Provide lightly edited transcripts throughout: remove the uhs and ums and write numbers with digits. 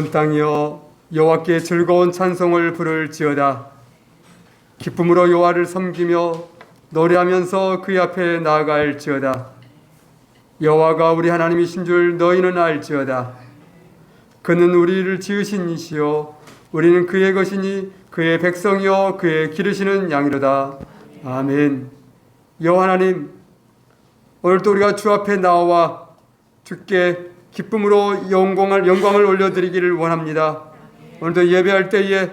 온 땅이여 여호와께 즐거운 찬송을 부를지어다. 기쁨으로 여호와를 섬기며 노래하면서 그의 앞에 나아갈지어다. 여호와가 우리 하나님이신 줄 너희는 알지어다. 그는 우리를 지으신 이시요 우리는 그의 것이니 그의 백성이요 그의 기르시는 양이로다. 아멘. 여호와 하나님, 오늘도 우리가 주 앞에 나와 주께 기쁨으로 영광을 올려드리기를 원합니다. 오늘도 예배할 때에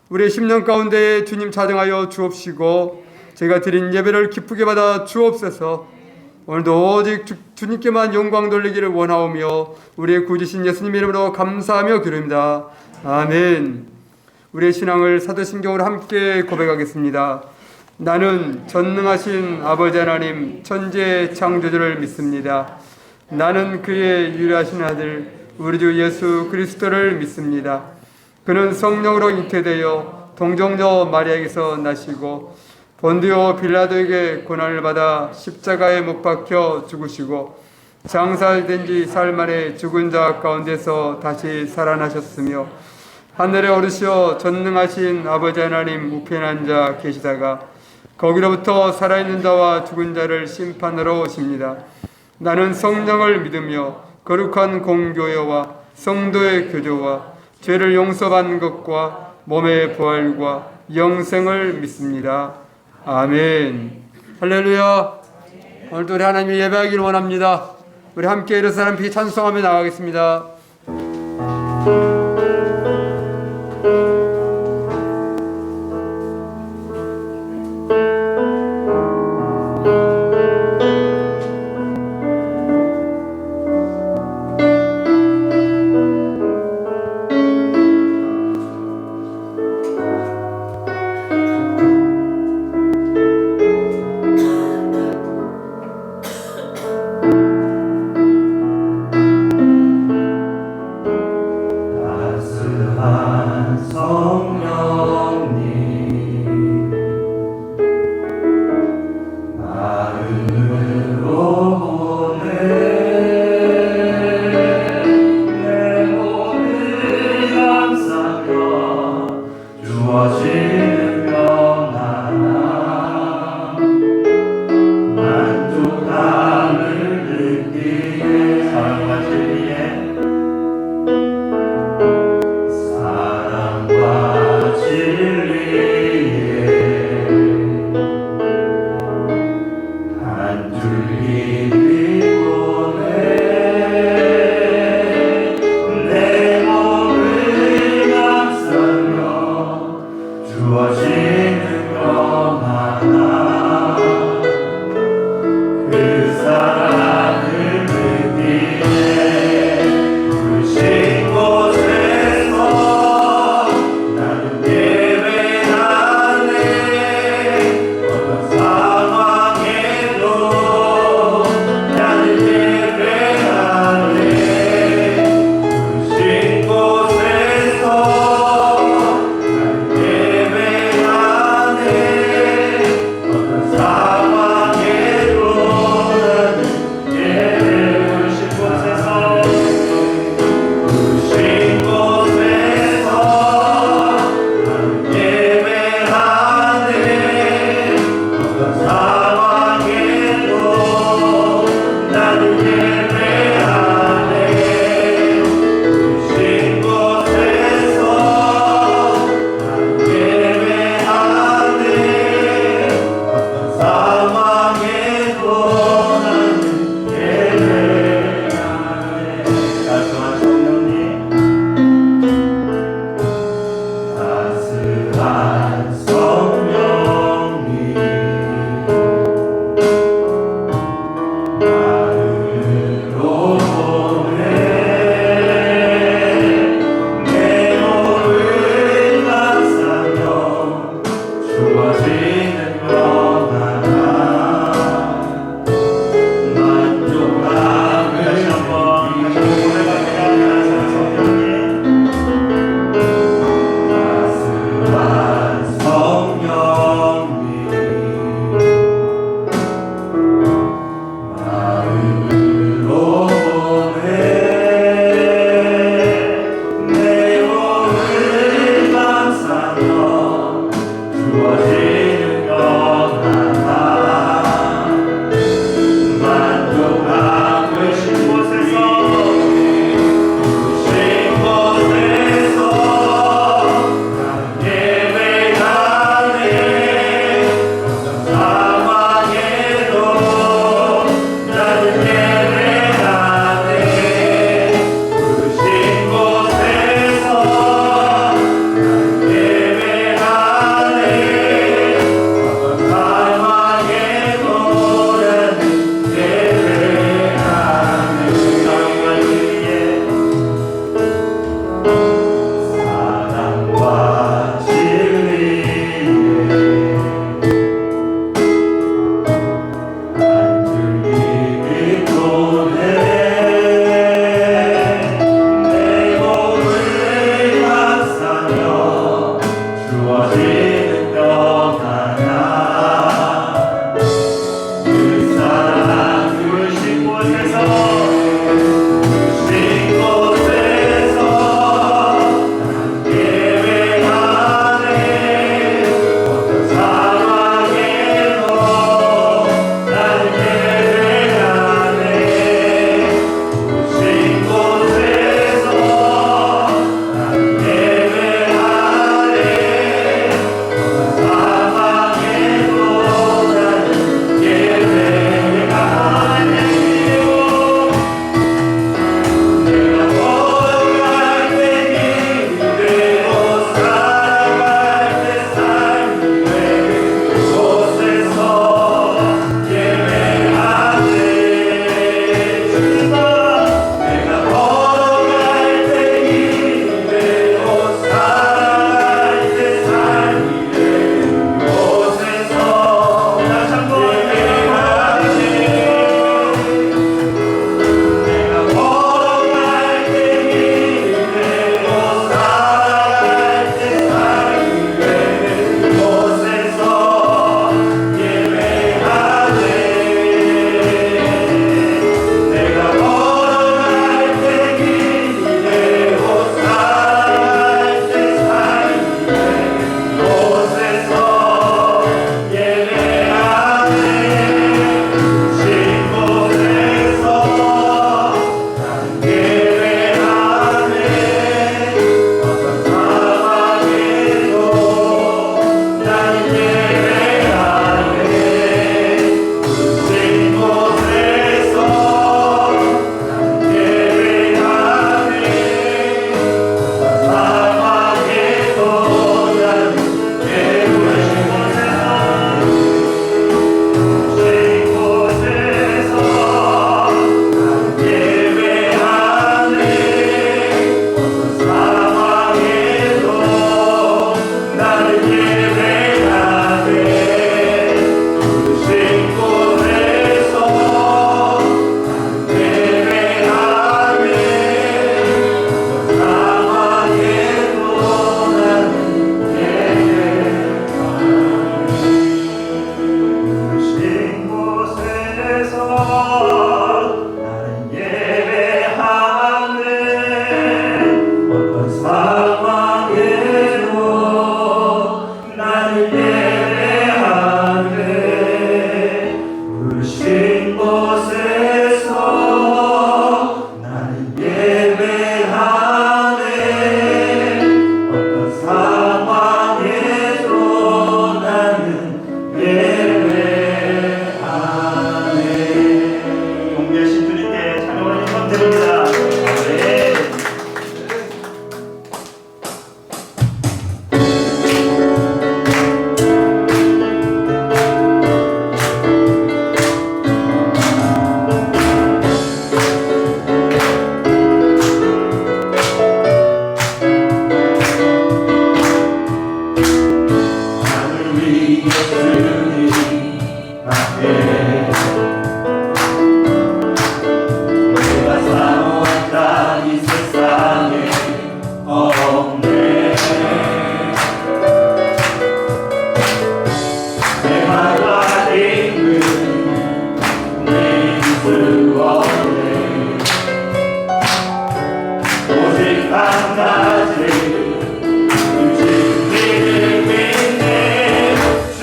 우리의 10년 가운데에 주님 자정하여 주옵시고 제가 드린 예배를 기쁘게 받아 주옵소서. 오늘도 오직 주님께만 영광 돌리기를 원하오며 우리의 구주신 예수님 이름으로 감사하며 기도합니다. 아멘. 우리의 신앙을 사도신경으로 함께 고백하겠습니다. 나는 전능하신 아버지 하나님 천지의 창조주를 믿습니다. 나는 그의 유일하신 아들 우리 주 예수 그리스도를 믿습니다. 그는 성령으로 잉태되어 동정녀 마리아에게서 나시고 본디오 빌라도에게 고난을 받아 십자가에 못 박혀 죽으시고 장살된 지 사흘 만에 죽은 자 가운데서 다시 살아나셨으며 하늘에 오르시어 전능하신 아버지 하나님 우편에 앉아 계시다가 거기로부터 살아있는 자와 죽은 자를 심판하러 오십니다. 나는 성령을 믿으며 거룩한 공교회와 성도의 교조와 죄를 용서받는 것과 몸의 부활과 영생을 믿습니다. 아멘. 할렐루야. 오늘도 우리 하나님을 예배하기를 원합니다. 우리 함께 일어서 하나님께 찬송하며 나가겠습니다.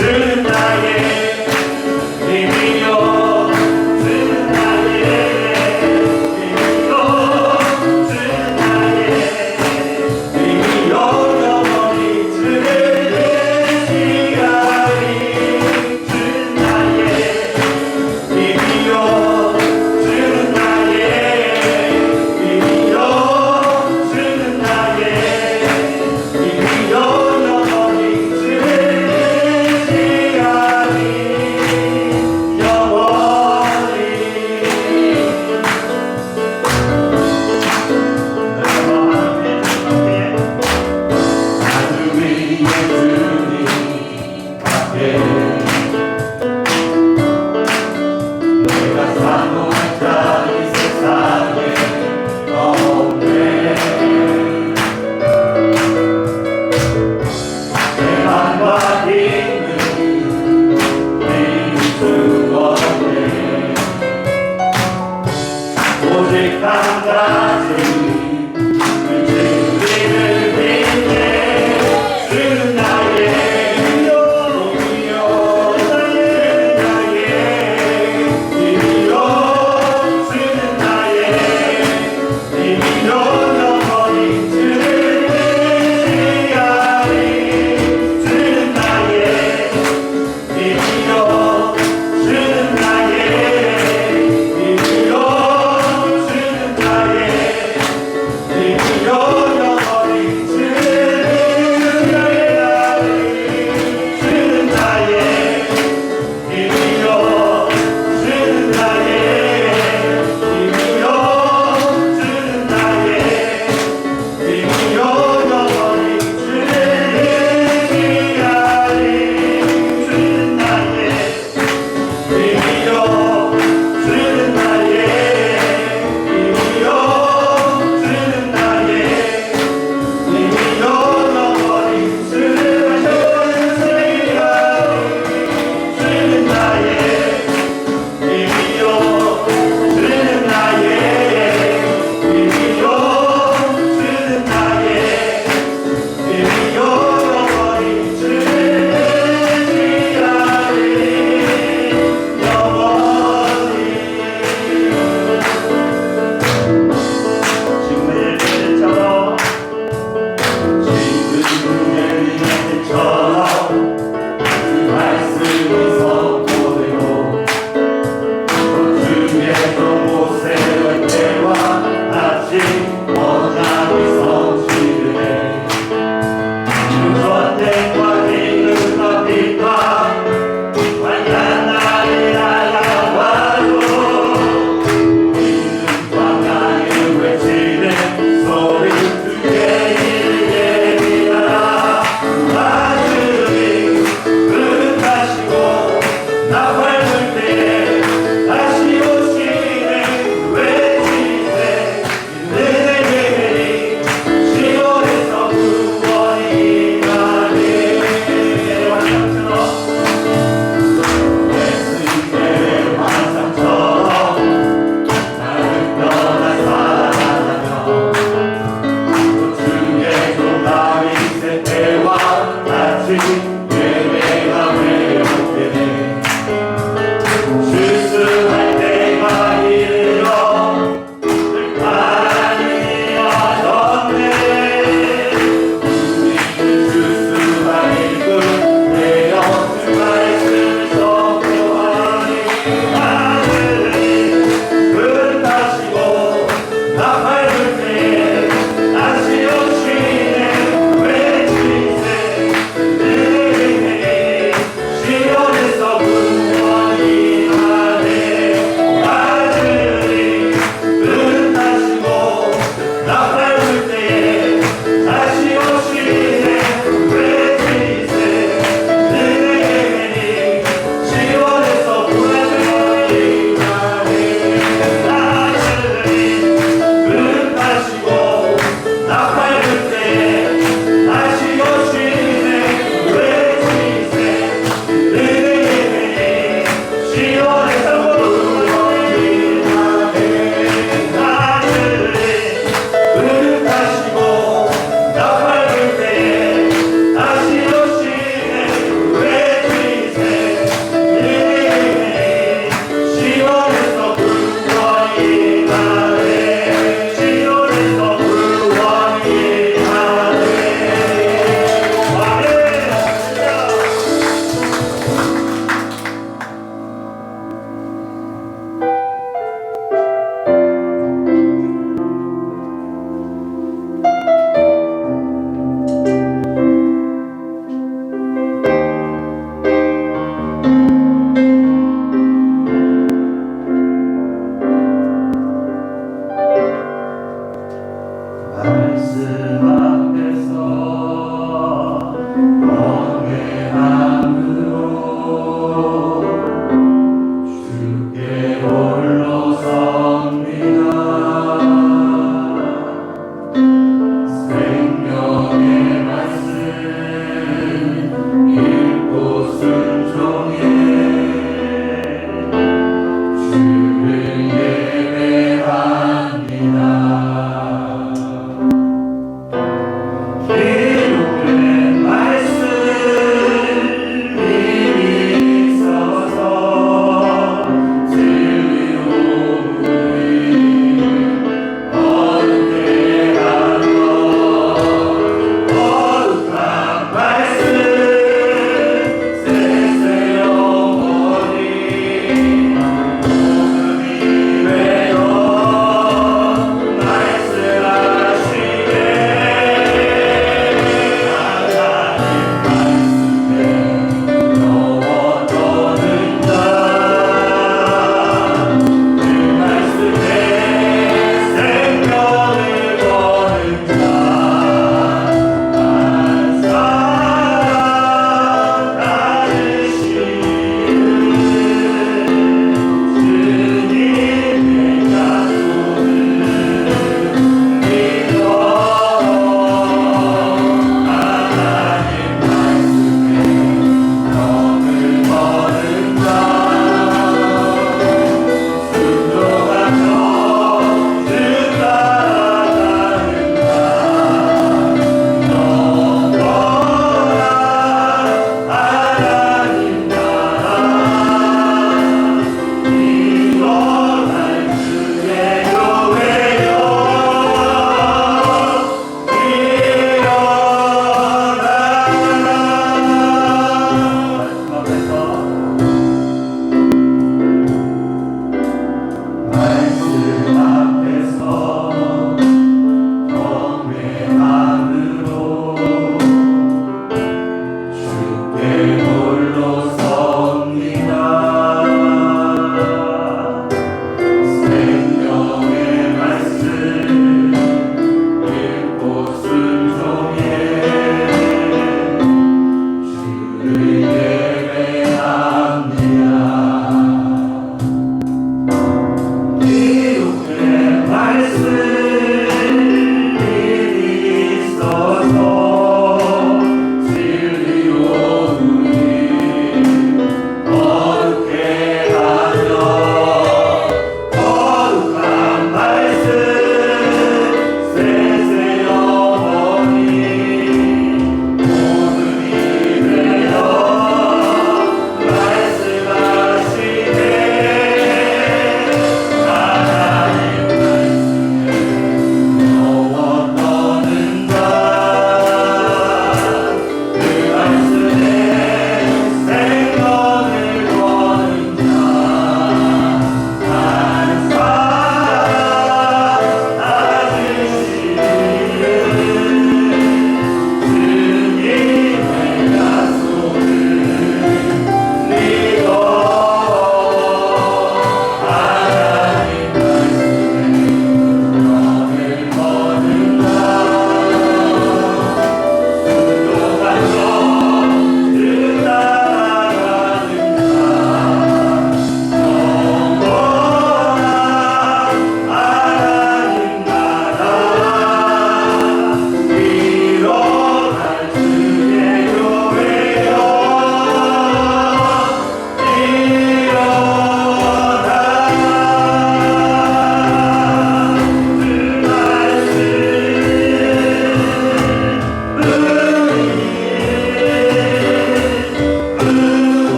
주는 나의 힘이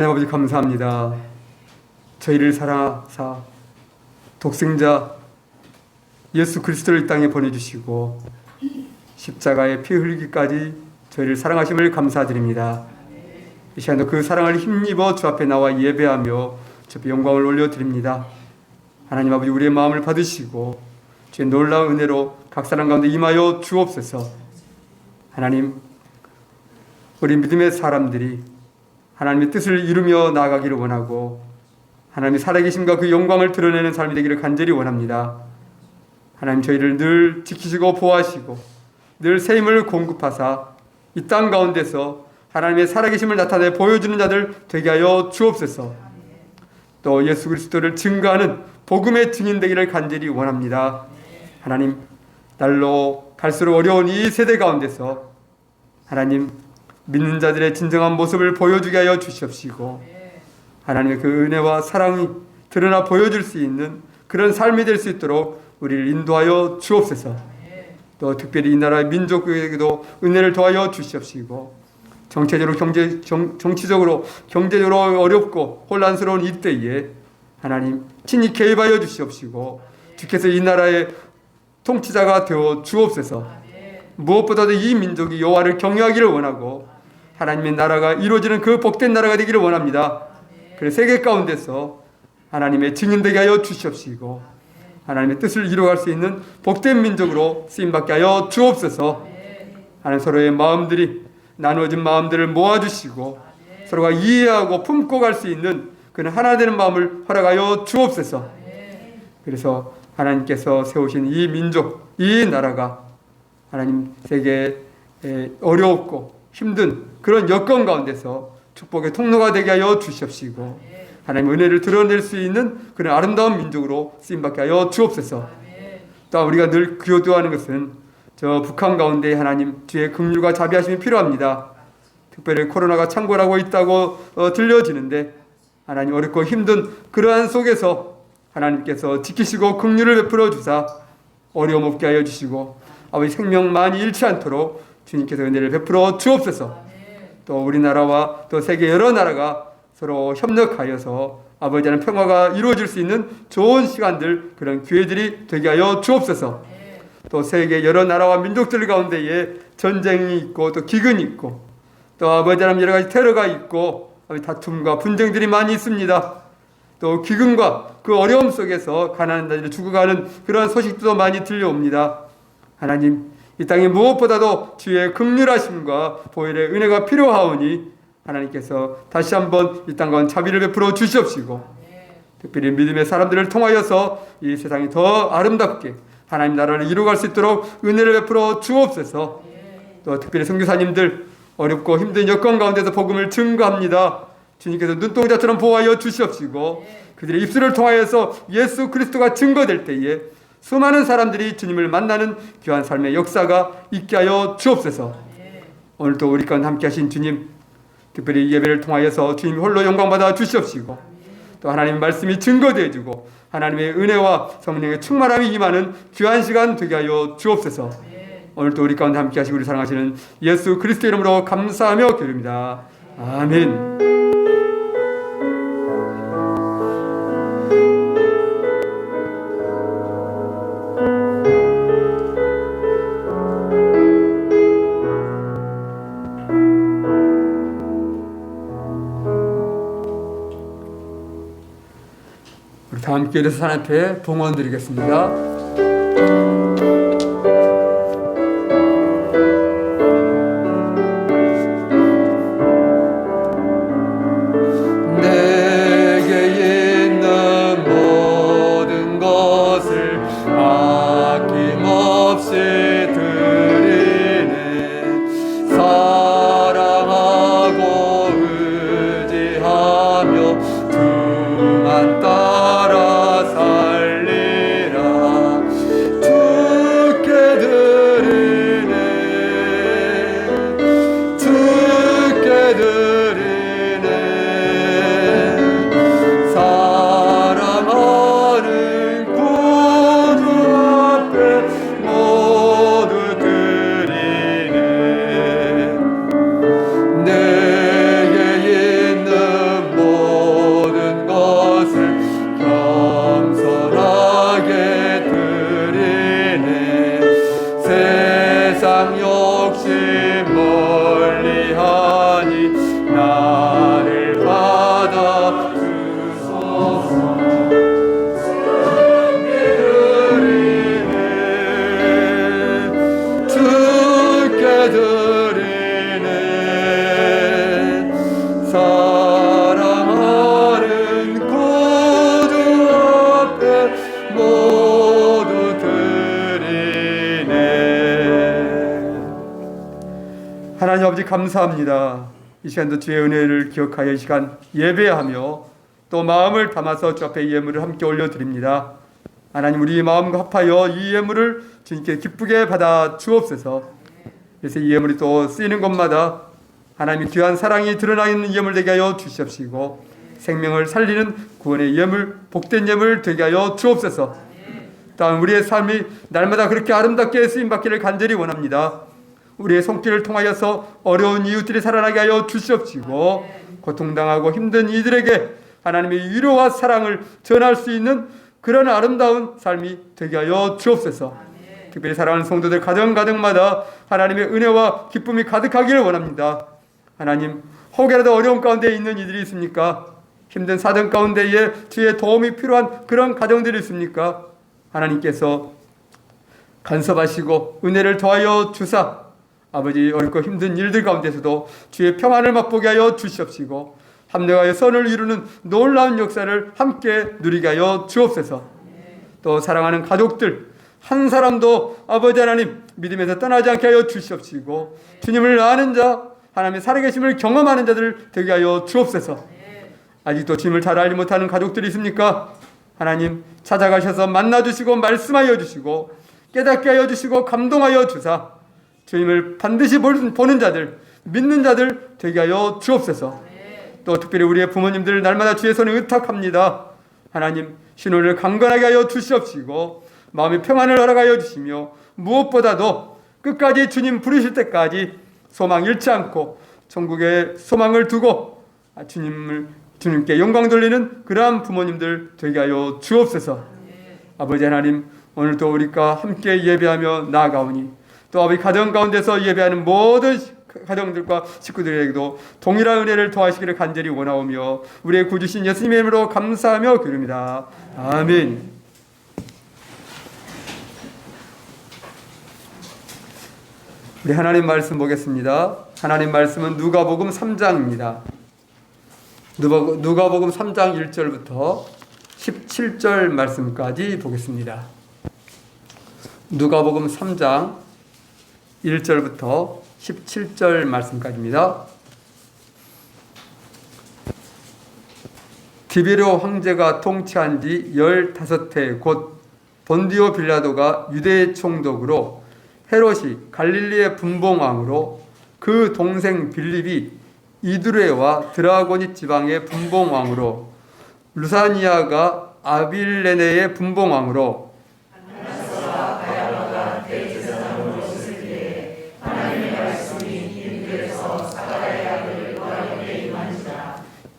하나님 아버지 감사합니다. 저희를 사랑하사 독생자 예수 그리스도를 이 땅에 보내주시고 십자가에 피 흘리기까지 저희를 사랑하심을 감사드립니다. 이 시간도 그 사랑을 힘입어 주 앞에 나와 예배하며 주 앞에 영광을 올려드립니다. 하나님 아버지 우리의 마음을 받으시고 주의 놀라운 은혜로 각 사람 가운데 임하여 주옵소서. 하나님 우리 믿음의 사람들이 하나님의 뜻을 이루며 나아가기를 원하고 하나님의 살아계심과 그 영광을 드러내는 삶이 되기를 간절히 원합니다. 하나님 저희를 늘 지키시고 보호하시고 늘 새 힘을 공급하사 이 땅 가운데서 하나님의 살아계심을 나타내 보여주는 자들 되게 하여 주옵소서. 또 예수 그리스도를 증거하는 복음의 증인 되기를 간절히 원합니다. 하나님 날로 갈수록 어려운 이 세대 가운데서 하나님 믿는 자들의 진정한 모습을 보여주게 하여 주시옵시고 하나님의 그 은혜와 사랑이 드러나 보여줄 수 있는 그런 삶이 될 수 있도록 우리를 인도하여 주옵소서. 또 특별히 이 나라의 민족에게도 은혜를 더하여 주시옵시고 정치적으로 경제적으로 어렵고 혼란스러운 이때에 하나님 친히 개입하여 주시옵시고 주께서 이 나라의 통치자가 되어 주옵소서. 무엇보다도 이 민족이 여호와를 경외하기를 원하고 하나님의 나라가 이루어지는 그 복된 나라가 되기를 원합니다. 그래서 세계 가운데서 하나님의 증인되게 하여 주시옵시고 하나님의 뜻을 이루어갈 수 있는 복된 민족으로 쓰임받게 하여 주옵소서. 하나님 서로의 마음들이 나누어진 마음들을 모아주시고 서로가 이해하고 품고 갈 수 있는 그런 하나 되는 마음을 허락하여 주옵소서. 그래서 하나님께서 세우신 이 민족, 이 나라가 하나님 세계에 어렵고 힘든 그런 여건 가운데서 축복의 통로가 되게 하여 주시옵시고 하나님 은혜를 드러낼 수 있는 그런 아름다운 민족으로 쓰임받게 하여 주옵소서. 또 우리가 늘 기도하는 것은 저 북한 가운데 하나님 주의 긍휼과 자비하심이 필요합니다. 특별히 코로나가 창궐하고 있다고 들려지는데 하나님 어렵고 힘든 그러한 속에서 하나님께서 지키시고 긍휼을 베풀어 주사 어려움 없게 하여 주시고 아버지 생명 많이 잃지 않도록 주님께서 은혜를 베풀어 주옵소서. 또 우리나라와 또 세계 여러 나라가 서로 협력하여서 아버지 하나님 평화가 이루어질 수 있는 좋은 시간들 그런 기회들이 되게 하여 주옵소서. 또 세계 여러 나라와 민족들 가운데에 전쟁이 있고 또 기근이 있고 또 아버지 하나님 여러 가지 테러가 있고 다툼과 분쟁들이 많이 있습니다. 또 기근과 그 어려움 속에서 가난한 자들이 죽어가는 그런 소식도 많이 들려옵니다. 하나님 이 땅에 무엇보다도 주의 긍휼하심과 보혈의 은혜가 필요하오니 하나님께서 다시 한번 이 땅 가운데 자비를 베풀어 주시옵시고 특별히 믿음의 사람들을 통하여서 이 세상이 더 아름답게 하나님 나라를 이루어갈 수 있도록 은혜를 베풀어 주옵소서. 또 특별히 선교사님들 어렵고 힘든 여건 가운데서 복음을 증거합니다. 주님께서 눈동자처럼 보호하여 주시옵시고 그들의 입술을 통하여서 예수 그리스도가 증거될 때에 수많은 사람들이 주님을 만나는 귀한 삶의 역사가 있게 하여 주옵소서. 오늘도 우리 가운데 함께 하신 주님 특별히 예배를 통하여서 주님 홀로 영광받아 주시옵시고 또 하나님의 말씀이 증거되어 주고 하나님의 은혜와 성령의 충만함이 임하는 귀한 시간 되게 하여 주옵소서. 오늘도 우리 가운데 함께 하시고 우리 사랑하시는 예수 그리스도 이름으로 감사하며 기도합니다. 아멘. 다 함께 일어서 하나님 앞에 봉헌 드리겠습니다. 내게 있는 모든 것을 아낌없이 드리네. 사랑하고 의지하며 주만 따라 살리라. 하나님 아버지 감사합니다. 이 시간도 주의 은혜를 기억하여 이 시간 예배하며 또 마음을 담아서 주 앞에 예물을 함께 올려드립니다. 하나님 우리 마음과 합하여 이 예물을 주님께 기쁘게 받아 주옵소서. 그래서 이 예물이 또 쓰이는 곳마다 하나님의 귀한 사랑이 드러나 있는 예물 되게 하여 주시옵시고 생명을 살리는 구원의 예물, 복된 예물 되게 하여 주옵소서. 또한 우리의 삶이 날마다 그렇게 아름답게 쓰임받기를 간절히 원합니다. 우리의 손길을 통하여서 어려운 이웃들이 살아나게 하여 주시옵시고 고통당하고 힘든 이들에게 하나님의 위로와 사랑을 전할 수 있는 그런 아름다운 삶이 되게 하여 주옵소서. 특별히 사랑하는 성도들 가정가정마다 하나님의 은혜와 기쁨이 가득하기를 원합니다. 하나님 혹여라도 어려운 가운데 있는 이들이 있습니까? 힘든 사정 가운데에 주의 도움이 필요한 그런 가정들이 있습니까? 하나님께서 간섭하시고 은혜를 더하여 주사 아버지 어렵고 힘든 일들 가운데서도 주의 평안을 맛보게 하여 주시옵시고 합력하여 선을 이루는 놀라운 역사를 함께 누리게 하여 주옵소서. 또 사랑하는 가족들 한 사람도 아버지 하나님 믿음에서 떠나지 않게 하여 주시옵시고 주님을 아는 자 하나님의 살아계심을 경험하는 자들 되게 하여 주옵소서. 아직도 주님을 잘 알지 못하는 가족들이 있습니까? 하나님 찾아가셔서 만나주시고 말씀하여 주시고 깨닫게 하여 주시고 감동하여 주사 주님을 반드시 보는 자들 믿는 자들 되게 하여 주옵소서. 또 특별히 우리의 부모님들 날마다 주의 손에 의탁합니다. 하나님 신혼을 강건하게 하여 주시옵시고 마음의 평안을 허락하여 주시며 무엇보다도 끝까지 주님 부르실 때까지 소망 잃지 않고 천국의 소망을 두고 주님께 영광 돌리는 그러한 부모님들 되게 하여 주옵소서. 아버지 하나님 오늘도 우리가 함께 예배하며 나아가오니 또 아버지 가정 가운데서 예배하는 모든 가정들과 식구들에게도 동일한 은혜를 더하시기를 간절히 원하오며 우리의 구주신 예수님의 이름으로 감사하며 기도합니다. 아멘. 우리 하나님 말씀 보겠습니다. 하나님 말씀은 누가복음 3장입니다. 누가복음 3장 1절부터 17절 말씀까지 보겠습니다. 누가복음 3장 1절부터 17절 말씀까지입니다. 디베료 황제가 통치한 지 15해 곧 본디오 빌라도가 유대의 총독으로 헤롯이 갈릴리의 분봉왕으로 그 동생 빌립이 이두레와 드라고니 지방의 분봉왕으로 루사니아가 아빌레네의 분봉왕으로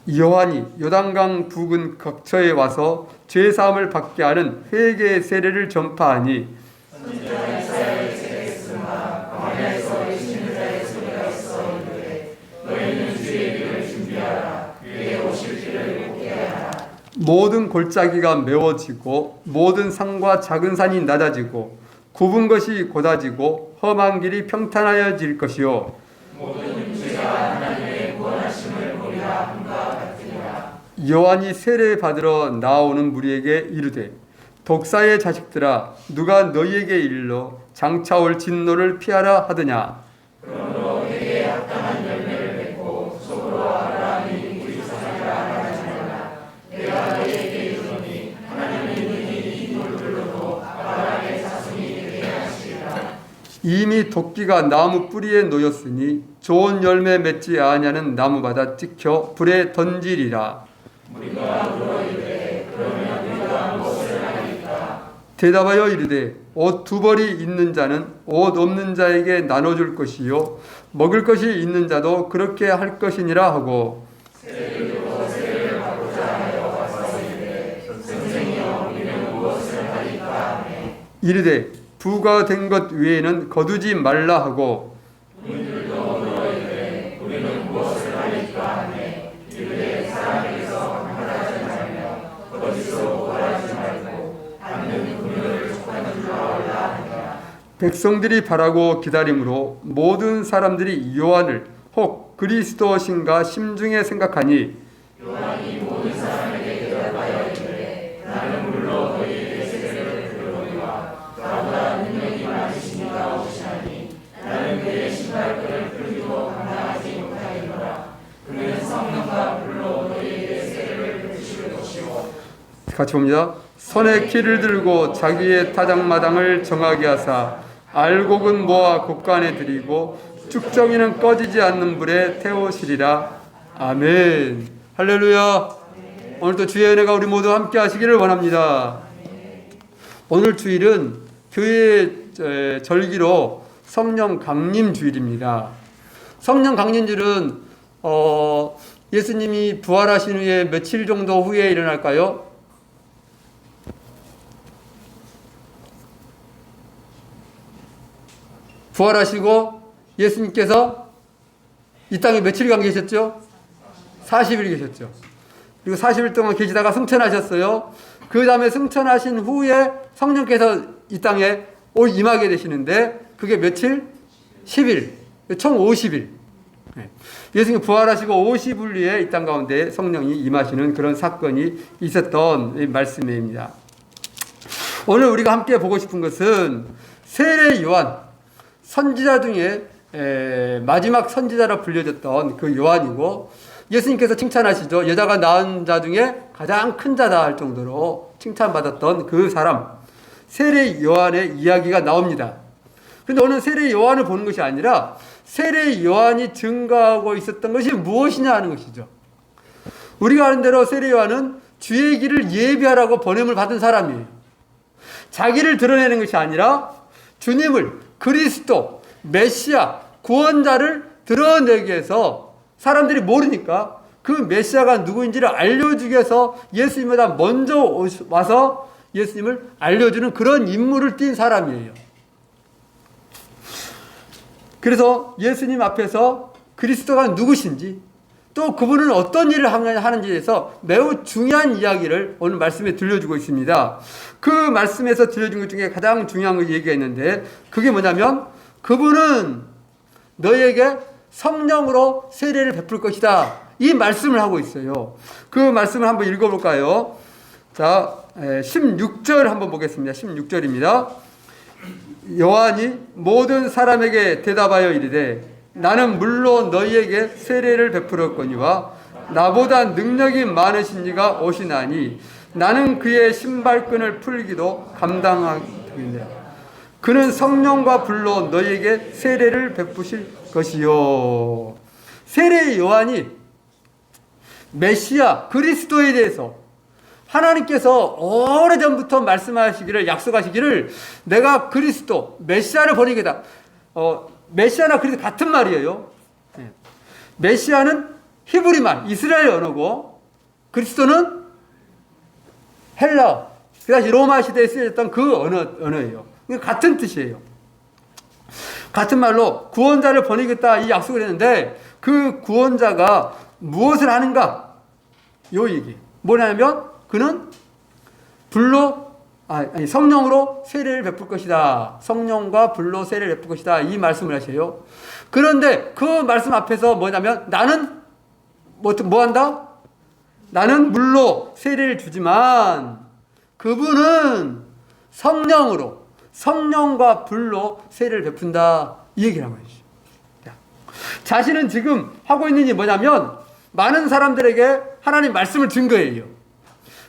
요한이 요단강 부근 각처에 와서 죄사함을 받게 하는 회개의 세례를 전파하니 모든 골짜기가 메워지고 모든 산과 작은 산이 낮아지고 굽은 것이 곧아지고 험한 길이 평탄하여질 것이요 모든 죄가 하나님의 구원하심을 보리라 함과 같으리라. 요한이 세례 받으러 나오는 무리에게 이르되 독사의 자식들아 누가 너희에게 일러 장차 올 진노를 피하라 하더냐. 그러므로 내게 합당한 열매를 맺고 속으로 아브라함이 우리 조상이라 하나니라. 내가 너희에게 이르노니 하나님의 눈이 이 인물들로도 아브라함의 자손이 되게 하시리라. 이미 도끼가 나무 뿌리에 놓였으니 좋은 열매 맺지 아니하는 나무마다 찍혀 불에 던지리라. 우리가 물어이르되 그러면 우리가 무엇을 하리까? 대답하여 이르되 옷 두 벌이 있는 자는 옷 없는 자에게 나눠줄 것이요 먹을 것이 있는 자도 그렇게 할 것이니라 하고 세례를 받고자 하여 왔사오니 선생이여 우리는 무엇을 하리까 하매 이르되 부가 된 것 외에는 거두지 말라 하고 우리들도 물어이르되 우리는 무엇을 하리까 하매 이르되 사람에게서 강탈하지 말며 거짓으로 고발하지 말고 받는 금을 족하는 줄로 알라 하니라. 백성들이 바라고 기다림으로 모든 사람들이 요한을 혹 그리스도신가 심중에 생각하니 요한이 모든 사람에게 대답하여 이르되 나는 물론 너희에게 세례를 들으노니와 나보다 능력이 많으신 이가 오시나니 나는 그의 신발끈을 풀기도 같이 봅니다. 손에 키를 들고 자기의 타작마당을 정하게 하사 알곡은 모아 곡간에 들이고 쭉정이는 꺼지지 않는 불에 태우시리라. 아멘. 할렐루야. 오늘도 주의 은혜가 우리 모두 함께 하시기를 원합니다. 오늘 주일은 교회 절기로 성령 강림 주일입니다. 성령 강림 주일은 예수님이 부활하신 후에 며칠 정도 후에 일어날까요? 부활하시고 예수님께서 이 땅에 며칠간 계셨죠? 40일 계셨죠. 그리고 40일 동안 계시다가 승천하셨어요. 그 다음에 승천하신 후에 성령께서 이 땅에 임하게 되시는데 그게 며칠? 10일. 총 50일. 예수님이 부활하시고 50일 후에 이 땅 가운데 성령이 임하시는 그런 사건이 있었던 말씀입니다. 오늘 우리가 함께 보고 싶은 것은 세례 요한, 선지자 중에 마지막 선지자라 불려졌던 그 요한이고, 예수님께서 칭찬하시죠. 여자가 낳은 자 중에 가장 큰 자다 할 정도로 칭찬받았던 그 사람, 세례 요한의 이야기가 나옵니다. 그런데 오늘 세례 요한을 보는 것이 아니라 세례 요한이 증거하고 있었던 것이 무엇이냐 하는 것이죠. 우리가 아는 대로 세례 요한은 주의 길을 예비하라고 보냄을 받은 사람이에요. 자기를 드러내는 것이 아니라 주님을, 그리스도, 메시아, 구원자를 드러내기 위해서 사람들이 모르니까 그 메시아가 누구인지를 알려주기 위해서 예수님보다 먼저 와서 예수님을 알려주는 그런 임무를 띈 사람이에요. 그래서 예수님 앞에서 그리스도가 누구신지, 또 그분은 어떤 일을 하는지에 대해서 매우 중요한 이야기를 오늘 말씀에 들려주고 있습니다. 그 말씀에서 들려준 것 중에 가장 중요한 얘기가 있는데, 그게 뭐냐면 그분은 너희에게 성령으로 세례를 베풀 것이다, 이 말씀을 하고 있어요. 그 말씀을 한번 읽어볼까요? 자, 16절 한번 보겠습니다. 16절입니다. 요한이 모든 사람에게 대답하여 이르되 나는 물론 너희에게 세례를 베풀었거니와 나보다 능력이 많으신 이가 오시나니 나는 그의 신발끈을 풀기도 감당하겠느니라. 그는 성령과 불로 너희에게 세례를 베푸실 것이요. 세례 요한이 메시아 그리스도에 대해서 하나님께서 오래전부터 말씀하시기를, 약속하시기를, 내가 그리스도 메시아를 보내겠다. 메시아나 그리스도 같은 말이에요. 메시아는 히브리 말, 이스라엘 언어고, 그리스도는 헬라어, 그 당시 로마 시대에 쓰여졌던 그 언어예요. 같은 뜻이에요. 같은 말로 구원자를 보내겠다 이 약속을 했는데, 그 구원자가 무엇을 하는가? 요 얘기. 뭐냐면 그는 성령으로 세례를 베풀 것이다. 성령과 불로 세례를 베풀 것이다. 이 말씀을 하세요. 그런데 그 말씀 앞에서 뭐냐면 나는 뭐 한다? 나는 물로 세례를 주지만 그분은 성령으로, 성령과 불로 세례를 베푼다. 이 얘기를 하는 것이죠. 자신은 지금 하고 있는 일이 뭐냐면 많은 사람들에게 하나님 말씀을 준 거예요.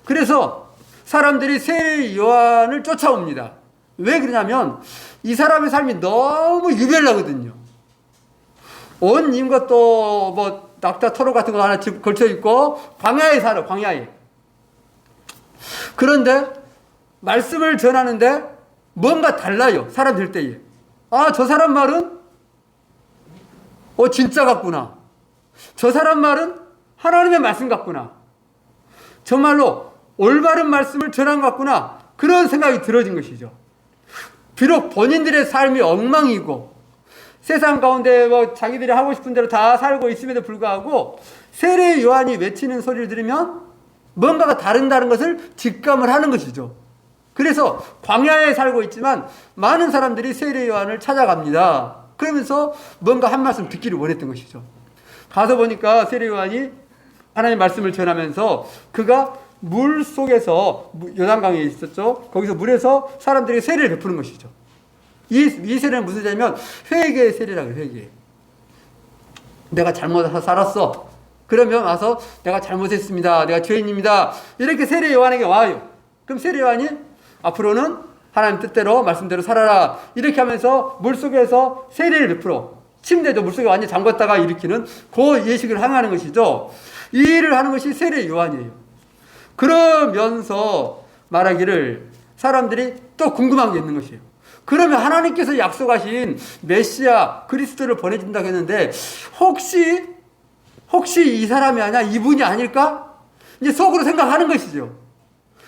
그래서 사람들이 세례 요한을 쫓아옵니다. 왜 그러냐면 이 사람의 삶이 너무 유별나거든요. 온 임과 또 뭐 낙타 토로 같은 거 하나 걸쳐 있고 광야에 살아, 광야에. 그런데 말씀을 전하는데 뭔가 달라요. 사람 될 때에. 저 사람 말은 진짜 같구나. 저 사람 말은 하나님의 말씀 같구나. 정말로 올바른 말씀을 전한 것 같구나. 그런 생각이 들어진 것이죠. 비록 본인들의 삶이 엉망이고 세상 가운데 자기들이 하고 싶은 대로 다 살고 있음에도 불구하고 세례 요한이 외치는 소리를 들으면 뭔가가 다른다는 것을 직감을 하는 것이죠. 그래서 광야에 살고 있지만 많은 사람들이 세례 요한을 찾아갑니다. 그러면서 뭔가 한 말씀 듣기를 원했던 것이죠. 가서 보니까 세례 요한이 하나님의 말씀을 전하면서 그가 물 속에서, 요단강에 있었죠. 거기서 물에서 사람들에게 세례를 베푸는 것이죠. 이 세례는 무슨 세례냐면 회개의 세례라고 해요. 회개. 내가 잘못해서 살았어. 그러면 와서 내가 잘못했습니다. 내가 죄인입니다. 이렇게 세례 요한에게 와요. 그럼 세례 요한이 앞으로는 하나님 뜻대로 말씀대로 살아라. 이렇게 하면서 물속에서 세례를 베풀어. 침대도 물속에 완전히 잠궜다가 일으키는 그 예식을 행하는 것이죠. 이 일을 하는 것이 세례 요한이에요. 그러면서 말하기를 사람들이 또 궁금한 게 있는 것이에요. 그러면 하나님께서 약속하신 메시아 그리스도를 보내준다고 했는데 혹시 이 사람이 아니야? 이분이 아닐까? 이제 속으로 생각하는 것이죠.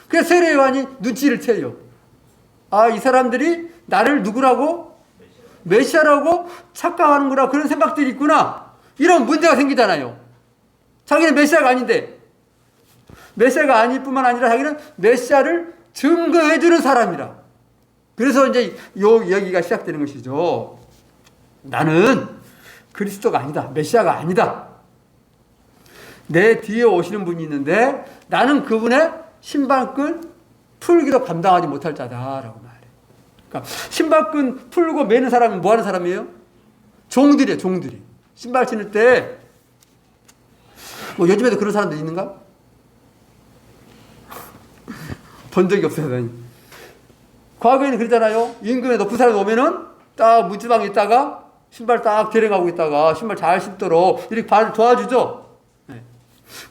그래서 세례 요한이 눈치를 채요. 아, 이 사람들이 나를 누구라고? 메시아라고 착각하는구나. 그런 생각들이 있구나. 이런 문제가 생기잖아요. 자기는 메시아가 아닌데. 메시아가 아닐 뿐만 아니라 자기는 메시아를 증거해주는 사람이라. 그래서 이제 요 이야기가 시작되는 것이죠. 나는 그리스도가 아니다. 메시아가 아니다. 내 뒤에 오시는 분이 있는데 나는 그분의 신발끈 풀기도 감당하지 못할 자다라고 말해요. 그러니까 신발끈 풀고 매는 사람은 뭐 하는 사람이에요? 종들이에요. 종들이. 신발 신을 때 뭐 요즘에도 그런 사람들 있는가? 본 적이 없어요. 과거에는 그러잖아요. 임금에 높은 사람이 오면은 딱 문지방에 있다가 신발 딱 데려가고 있다가 신발 잘 신도록 이렇게 도와주죠. 네.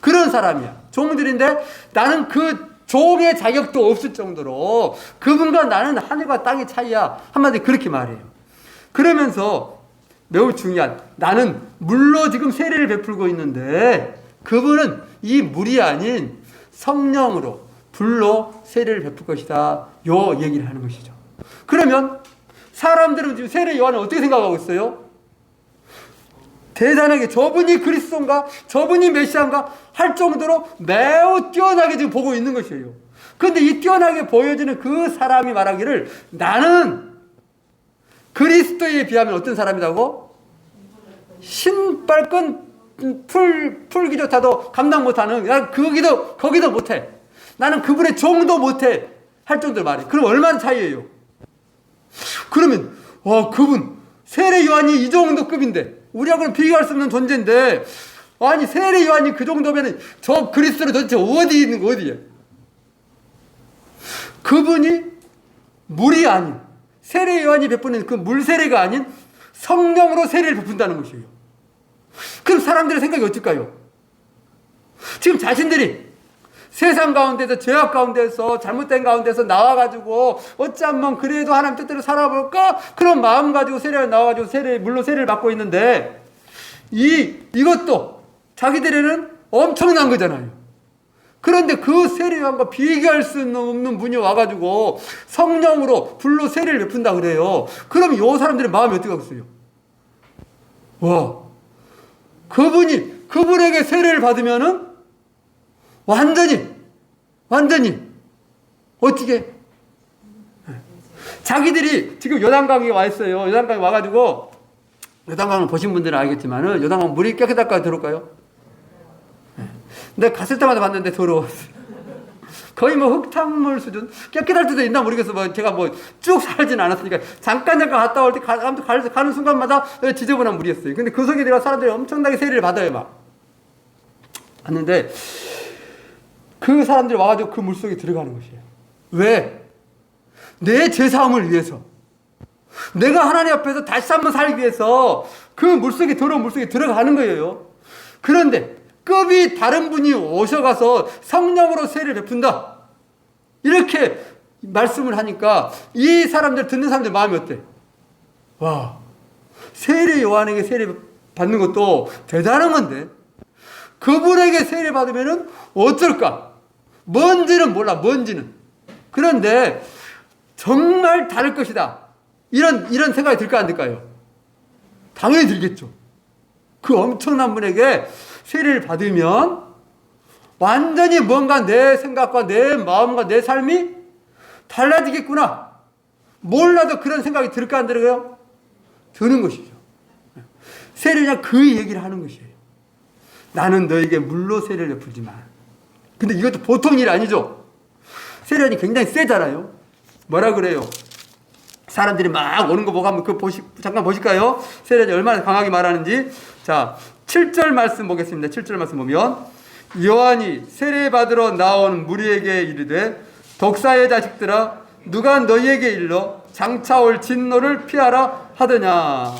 그런 사람이야. 종들인데 나는 그 종의 자격도 없을 정도로 그분과 나는 하늘과 땅의 차이야. 한마디로 그렇게 말해요. 그러면서 매우 중요한, 나는 물로 지금 세례를 베풀고 있는데 그분은 이 물이 아닌 성령으로 불로 세례를 베풀 것이다. 요 얘기를 하는 것이죠. 그러면 사람들은 지금 세례 요한을 어떻게 생각하고 있어요? 대단하게 저분이 그리스도인가? 저분이 메시아인가? 할 정도로 매우 뛰어나게 지금 보고 있는 것이에요. 그런데 이 뛰어나게 보여지는 그 사람이 말하기를 나는 그리스도에 비하면 어떤 사람이라고? 신발끈 풀기조차도 감당 못하는, 난 거기도 못해. 나는 그분의 종도 못해. 할 정도로 말해. 그럼 얼마나 차이예요? 그러면 그분 세례 요한이 이 정도 급인데 우리하고는 비교할 수 없는 존재인데 아니 세례 요한이 그 정도면 저 그리스도는 도대체 어디 있는 거 어디에? 그분이 물이 아닌 세례 요한이 베푸는 그 물 세례가 아닌 성령으로 세례를 베푼다는 것이에요. 그럼 사람들의 생각이 어떨까요? 지금 자신들이 세상 가운데서 죄악 가운데서 잘못된 가운데서 나와가지고 어쩌면 그래도 하나님 뜻대로 살아볼까? 그런 마음 가지고 세례를 나와가지고 물로 세례를 받고 있는데 이것도 자기들에는 엄청난 거잖아요. 그런데 그 세례요한과 비교할 수 없는 분이 와가지고 성령으로 불로 세례를 베푼다 그래요. 그럼 이 사람들의 마음이 어떻게 하겠어요? 와, 그분에게 세례를 받으면은 완전히 어떻게 자기들이 지금 요단강에 와 있어요. 요단강에 와가지고 요단강을 보신 분들은 알겠지만은 요단강 물이 깨끗할까요? 더러울까요? 내가 갔을 때마다 봤는데 더러웠어요. 거의 뭐 흙탕물 수준. 깨끗할 때도 있나 모르겠어. 제가 쭉 살진 않았으니까 잠깐 갔다 올 때 가는 순간마다 지저분한 물이었어요. 근데 그 속에 들어가 사람들이 엄청나게 세례를 받아요. 막 왔는데 그 사람들이 와가지고 그 물속에 들어가는 것이에요. 왜? 내 죄사함을 위해서. 내가 하나님 앞에서 다시 한번 살기 위해서 그 물속에, 더러운 물속에 들어가는 거예요. 그런데 급이 다른 분이 오셔가서 성령으로 세례를 베푼다. 이렇게 말씀을 하니까 이 사람들, 듣는 사람들 마음이 어때? 와, 세례 요한에게 세례 받는 것도 대단한 건데 그분에게 세례 받으면은 어떨까? 뭔지는 몰라, 뭔지는. 그런데 정말 다를 것이다. 이런 생각이 들까 안 들까요? 당연히 들겠죠. 그 엄청난 분에게 세례를 받으면 완전히 뭔가 내 생각과 내 마음과 내 삶이 달라지겠구나. 몰라도 그런 생각이 들까 안 들어요? 드는 것이죠. 세례냐 그 얘기를 하는 것이에요. 나는 너에게 물로 세례를 베풀지만. 근데 이것도 보통 일 아니죠. 세례는 굉장히 세잖아요. 뭐라 그래요? 사람들이 막 오는 거 보고 한번 잠깐 보실까요? 세례는 얼마나 강하게 말하는지. 자, 7절 말씀 보겠습니다. 7절 말씀 보면 요한이 세례받으러 나온 무리에게 이르되 독사의 자식들아 누가 너희에게 일러 장차 올 진노를 피하라 하더냐.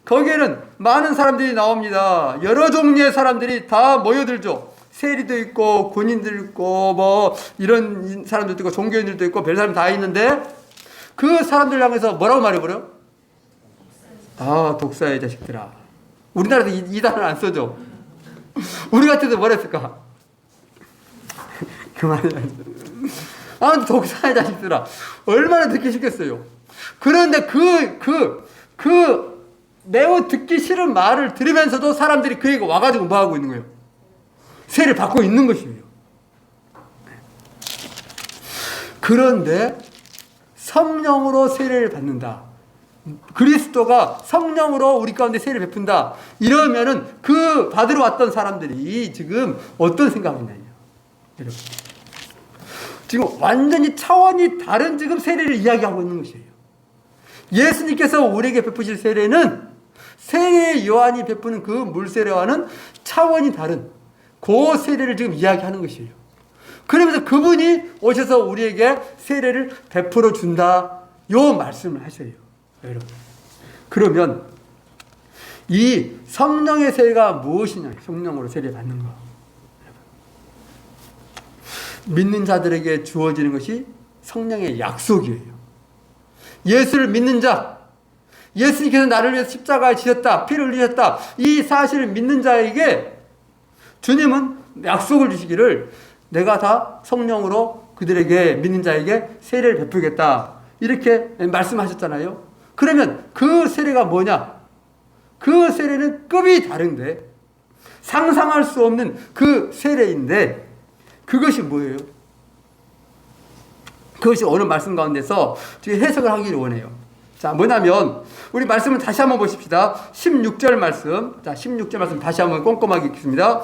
거기에는 많은 사람들이 나옵니다. 여러 종류의 사람들이 다 모여들죠. 세리도 있고 군인들 있고 뭐 이런 사람들도 있고 종교인들도 있고 별 사람 다 있는데 그 사람들 향해서 뭐라고 말해버려? 아, 독사의 자식들아. 우리나라도 이 단어를 안 써죠. 우리 같아도 뭐라 했을까? 그만해. 아, 독사의 자식들아. 얼마나 듣기 싫겠어요. 그런데 매우 듣기 싫은 말을 들으면서도 사람들이 그에게 와가지고 뭐 하고 있는 거예요? 세례를 받고 있는 것이에요. 그런데 성령으로 세례를 받는다. 그리스도가 성령으로 우리 가운데 세례를 베푼다. 이러면은 그 받으러 왔던 사람들이 지금 어떤 생각이냐요. 여러분. 지금 완전히 차원이 다른 지금 세례를 이야기하고 있는 것이에요. 예수님께서 우리에게 베푸실 세례는 세례 요한이 베푸는 그 물세례와는 차원이 다른 그 세례를 지금 이야기하는 것이에요. 그러면서 그분이 오셔서 우리에게 세례를 베풀어 준다. 요 말씀을 하셔요. 여러분. 그러면 이 성령의 세례가 무엇이냐? 성령으로 세례 받는 거. 믿는 자들에게 주어지는 것이 성령의 약속이에요. 예수를 믿는 자, 예수님께서 나를 위해서 십자가에 지셨다, 피를 흘리셨다. 이 사실을 믿는 자에게 주님은 약속을 주시기를 내가 다 성령으로 그들에게 믿는 자에게 세례를 베풀겠다. 이렇게 말씀하셨잖아요. 그러면 그 세례가 뭐냐? 그 세례는 급이 다른데 상상할 수 없는 그 세례인데 그것이 뭐예요? 그것이 어느 말씀 가운데서 해석을 하기를 원해요. 자, 뭐냐면 우리 말씀을 다시 한번 보십시다. 16절 말씀. 자, 16절 말씀 다시 한번 꼼꼼하게 읽겠습니다.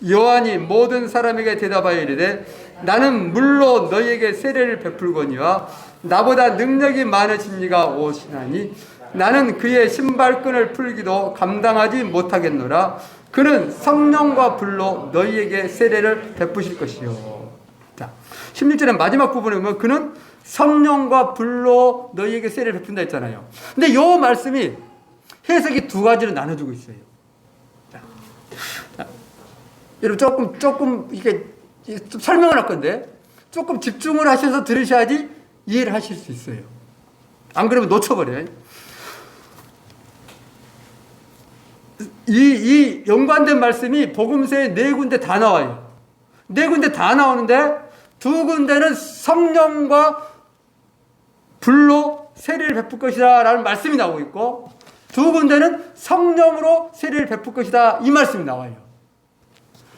요한이 모든 사람에게 대답하여 이르되 나는 물로 너희에게 세례를 베풀거니와 나보다 능력이 많으신 이가 오시나니 나는 그의 신발끈을 풀기도 감당하지 못하겠노라. 그는 성령과 불로 너희에게 세례를 베푸실 것이요. 자, 16절의 마지막 부분에 보면 그는 성령과 불로 너희에게 세례를 베푼다 했잖아요. 근데 이 말씀이 해석이 두 가지로 나눠주고 있어요. 자, 여러분 조금 이게 좀 설명을 할 건데 조금 집중을 하셔서 들으셔야지 이해를 하실 수 있어요. 안 그러면 놓쳐버려요. 이 연관된 말씀이 복음서에 4군데 다 나와요. 4군데 다 나오는데 2군데는 성령과 불로 세례를 베풀 것이다 라는 말씀이 나오고 있고 2군데는 성령으로 세례를 베풀 것이다 이 말씀이 나와요.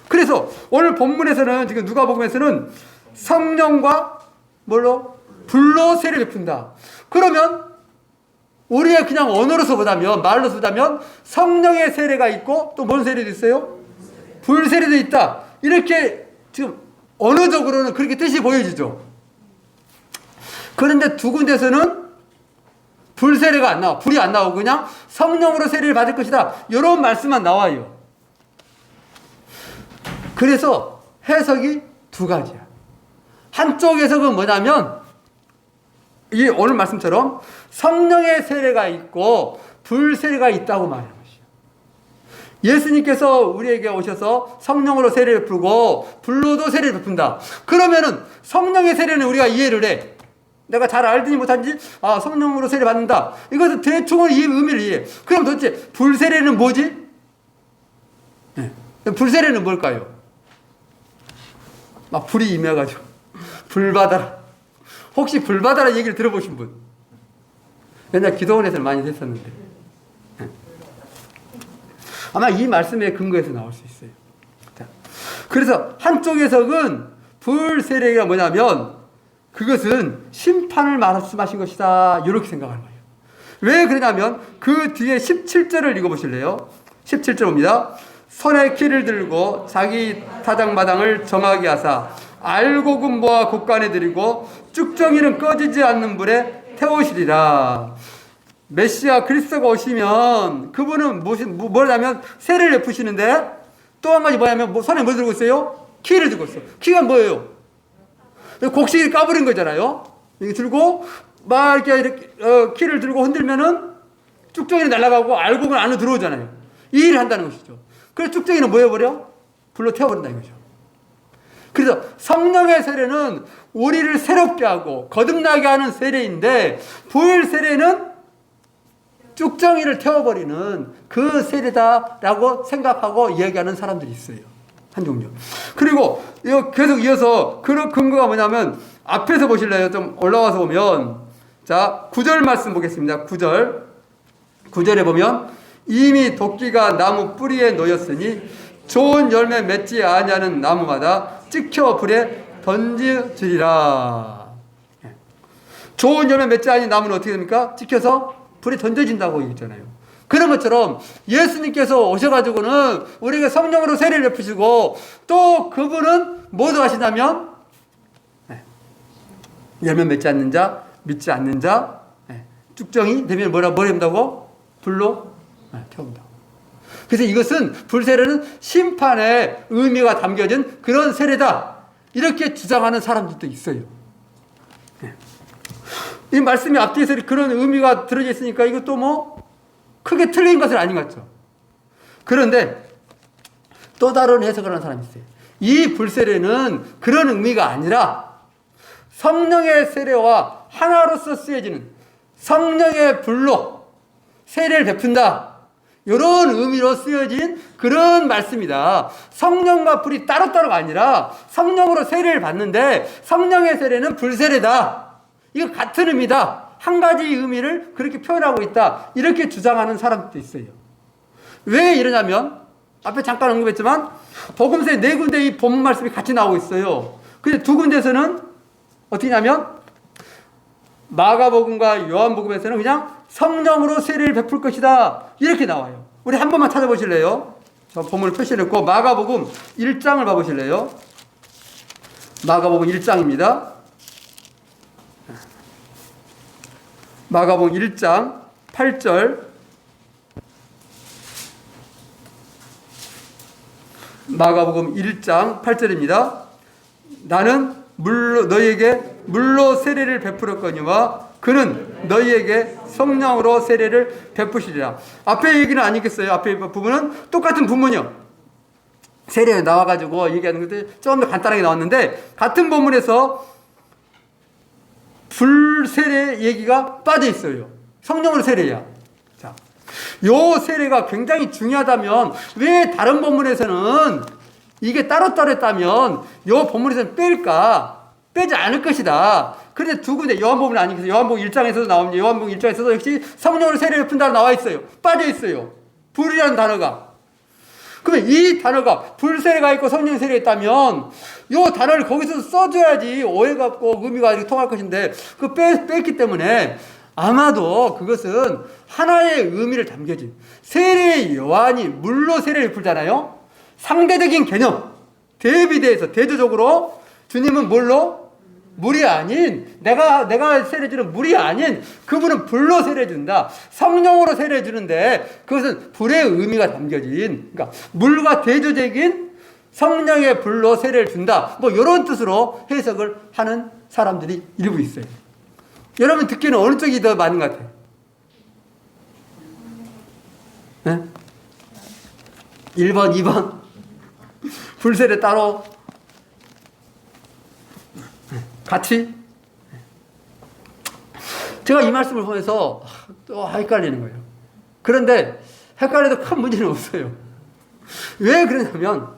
그래서 오늘 본문에서는 지금 누가복음에서는 성령과 뭘로? 불로 세례를 베푼다. 그러면 우리의 그냥 언어로서 보자면 말로서 보자면 성령의 세례가 있고 또 뭔 세례도 있어요? 불세례도 있다. 이렇게 지금 언어적으로는 그렇게 뜻이 보여지죠. 그런데 2군데서는 불세례가 안 나와. 불이 안 나오고 그냥 성령으로 세례를 받을 것이다. 이런 말씀만 나와요. 그래서 해석이 2가지야. 한쪽 해석은 뭐냐면 이 오늘 말씀처럼 성령의 세례가 있고 불세례가 있다고 말하는 것이에요. 예수님께서 우리에게 오셔서 성령으로 세례를 베푸고 불로도 세례를 베푼다. 그러면은 성령의 세례는 우리가 이해를 해. 내가 잘 알든지 못한지 성령으로 세례 받는다. 이것은 대충은 이 의미를 이해해. 그럼 도대체 불세례는 뭐지? 네. 불세례는 뭘까요? 막 불이 임해가지고 불 받아라. 혹시 불 받아라 얘기를 들어보신 분? 옛날 기도원에서 많이 했었는데 아마 이 말씀의 근거에서 나올 수 있어요. 자, 그래서 한쪽 해석은 불세례가 뭐냐면 그것은 심판을 말씀하신 것이다 이렇게 생각하는 거예요. 왜 그러냐면 그 뒤에 17절을 읽어보실래요? 17절 봅니다. 손에 키를 들고 자기 타작마당을 정하게 하사 알곡은 모아 곳간에 들이고 쭉정이는 꺼지지 않는 불에 태우시리라. 메시아 그리스도가 오시면 그분은 뭐냐면 세를 베푸시는데 또 한 가지 뭐냐면 손에 뭘 들고 있어요? 키를 들고 있어요. 키가 뭐예요? 곡식이 까부린 거잖아요. 이게 들고 막 이렇게 키를 들고 흔들면은 쭉정이는 날아가고 알곡은 안으로 들어오잖아요. 이 일을 한다는 것이죠. 그래서 쭉정이는 뭐 해버려? 불로 태워버린다 이거죠. 그래서 성령의 세례는 우리를 새롭게 하고 거듭나게 하는 세례인데 부일 세례는 쭉정이를 태워버리는 그 세례다라고 생각하고 이야기하는 사람들이 있어요. 한 종류. 그리고 계속 이어서 그 근거가 뭐냐면 앞에서 보실래요? 좀 올라와서 보면 자 9절 말씀 보겠습니다. 9절에 보면 이미 도끼가 나무 뿌리에 놓였으니 좋은 열매 맺지 아니하는 나무마다 찍혀 불에 던져지리라. 좋은 열매 맺지 아니하는 나무는 어떻게 됩니까? 찍혀서 불에 던져진다고 얘기했잖아요. 그런 것처럼 예수님께서 오셔가지고는 우리에게 성령으로 세례를 베푸시고 또 그분은 뭐도 하시냐면 열매 맺지 않는 자, 믿지 않는 자 쭉정이 되면 뭘 한다고? 불로 태운다. 그래서 이것은 불세례는 심판의 의미가 담겨진 그런 세례다 이렇게 주장하는 사람들도 있어요. 이 말씀이 앞뒤에서 그런 의미가 들어져 있으니까 이것도 뭐 크게 틀린 것은 아닌 것 같죠. 그런데 또 다른 해석을 하는 사람이 있어요. 이 불세례는 그런 의미가 아니라 성령의 세례와 하나로서 쓰여지는 성령의 불로 세례를 베푼다. 이런 의미로 쓰여진 그런 말씀이다. 성령과 불이 따로따로가 아니라 성령으로 세례를 받는데 성령의 세례는 불세례다. 이거 같은 의미다. 한 가지 의미를 그렇게 표현하고 있다. 이렇게 주장하는 사람도 있어요. 왜 이러냐면 앞에 잠깐 언급했지만 복음서에 4군데 이 본문 말씀이 같이 나오고 있어요. 근데 2군데에서는 어떻게 하냐면 마가복음과 요한복음에서는 그냥 성령으로 세례를 베풀 것이다. 이렇게 나와요. 우리 한 번만 찾아보실래요? 저 본문을 표시했고 마가복음 1장을 봐보실래요? 마가복음 1장입니다. 마가복음 1장 8절 마가복음 1장 8절입니다. 나는 너희에게 물로 세례를 베풀었거니와 그는 너희에게 성령으로 세례를 베푸시리라. 앞에 얘기는 아니겠어요? 앞에 부분은 똑같은 부분이요. 세례에 나와가지고 얘기하는 것들이 좀 더 간단하게 나왔는데 같은 본문에서 불세례 얘기가 빠져 있어요. 성령으로 세례야. 자, 요 세례가 굉장히 중요하다면 왜 다른 본문에서는 이게 따로따로 했다면 요 본문에서는 뺄까? 빼지 않을 것이다. 그런데 2군데 요한복음은 아니겠어요. 요한복음 1장에서도 나옵니다. 요한복음 1장에서도 역시 성령으로 세례를 푼다고 나와 있어요. 빠져 있어요. 불이라는 단어가. 그러면 이 단어가 불세례가 있고 성령 세례가 있다면 이 단어를 거기서 써줘야지 오해가 없고 의미가 이렇게 통할 것인데 그 뺐기 때문에 아마도 그것은 하나의 의미를 담겨진 세례의 요한이 물로 세례를 풀잖아요. 상대적인 개념 대비대에서 대조적으로 주님은 뭘로? 물이 아닌 내가 세례 주는 물이 아닌 그분은 불로 세례 준다. 성령으로 세례 주는데 그것은 불의 의미가 담겨진 그러니까 물과 대조적인 성령의 불로 세례를 준다. 뭐 이런 뜻으로 해석을 하는 사람들이 일부 있어요. 여러분 듣기는 어느 쪽이 더 맞는 것 같아요? 네? 1번, 2번 불세례 따로 같이? 제가 이 말씀을 보면서 또 헷갈리는 거예요. 그런데 헷갈려도 큰 문제는 없어요. 왜 그러냐면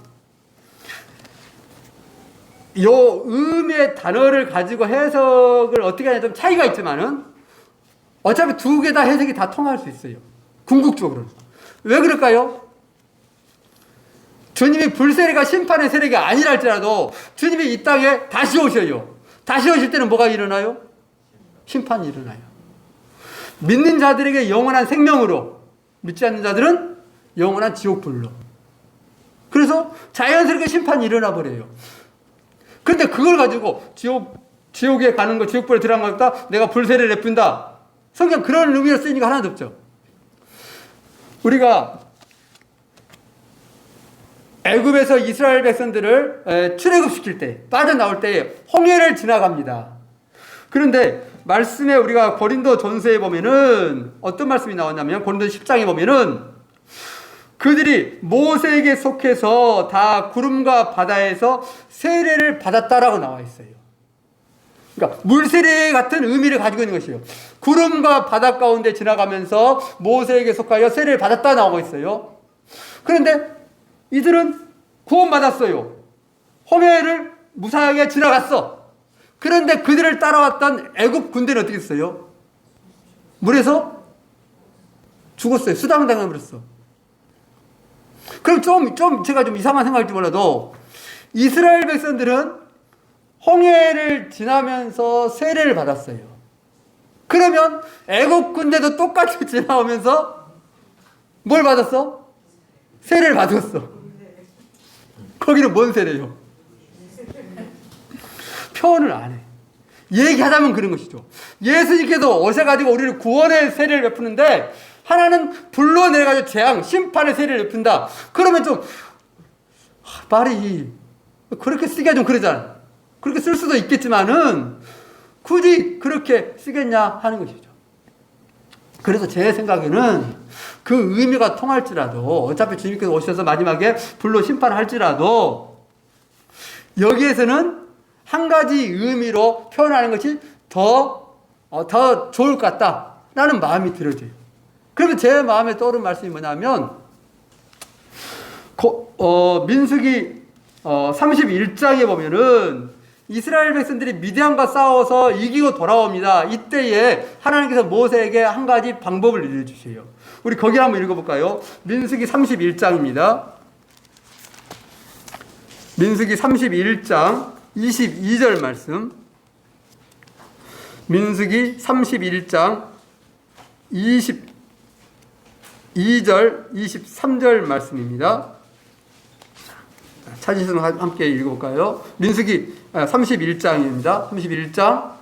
요 의미의 단어를 가지고 해석을 어떻게 하냐 좀 차이가 있지만은 어차피 2개 다 해석이 다 통할 수 있어요. 궁극적으로는. 왜 그럴까요? 주님이 불세례가 심판의 세례가 아니라 할지라도 주님이 이 땅에 다시 오셔요. 다시 오실 때는 뭐가 일어나요? 심판이 일어나요. 믿는 자들에게 영원한 생명으로, 믿지 않는 자들은 영원한 지옥불로. 그래서 자연스럽게 심판이 일어나 버려요. 그런데 그걸 가지고 지옥에 가는 거, 지옥불에 들어간 거 같다. 내가 불세례를 내푼다. 성경 그런 의미로 쓰이니까 하나도 없죠. 우리가 애굽에서 이스라엘 백성들을 출애굽시킬 때, 빠져나올 때 홍해를 지나갑니다. 그런데 말씀에 우리가 고린도 전서에 보면은 어떤 말씀이 나왔냐면, 고린도 10장에 보면은 그들이 모세에게 속해서 다 구름과 바다에서 세례를 받았다라고 나와 있어요. 그러니까 물세례 같은 의미를 가지고 있는 것이에요. 구름과 바다 가운데 지나가면서 모세에게 속하여 세례를 받았다 나오고 있어요. 그런데 이들은 구원받았어요. 홍해를 무사하게 지나갔어. 그런데 그들을 따라왔던 애굽 군대는 어떻게 했어요? 물에서 죽었어요. 수당당해 버렸어. 그럼 좀 제가 좀 이상한 생각일지 몰라도 이스라엘 백성들은 홍해를 지나면서 세례를 받았어요. 그러면 애굽 군대도 똑같이 지나오면서 뭘 받았어? 세례를 받았어. 거기는 뭔 세례요? 표현을 안 해. 얘기하자면 그런 것이죠. 예수님께서 오셔가지고 우리를 구원의 세례를 베푸는데, 하나는 불로 내려가지고 재앙, 심판의 세례를 베푼다. 그러면 좀 말이 그렇게 쓰기가 좀 그러잖아. 그렇게 쓸 수도 있겠지만은 굳이 그렇게 쓰겠냐 하는 것이죠. 그래서 제 생각에는 그 의미가 통할지라도, 어차피 주님께서 오셔서 마지막에 불로 심판할지라도, 여기에서는 한 가지 의미로 표현하는 것이 더 좋을 것 같다라는 마음이 들어져요. 그러면 제 마음에 떠오른 말씀이 뭐냐면, 민수기 31장에 보면은 이스라엘 백성들이 미디안과 싸워서 이기고 돌아옵니다. 이때에 하나님께서 모세에게 한 가지 방법을 알려주세요. 우리 거기 한번 읽어볼까요? 민수기 31장입니다. 민수기 31장 22절 말씀. 민수기 31장 22절 23절 말씀입니다. 찾으시면 함께 읽어볼까요? 민수기 31장입니다. 31장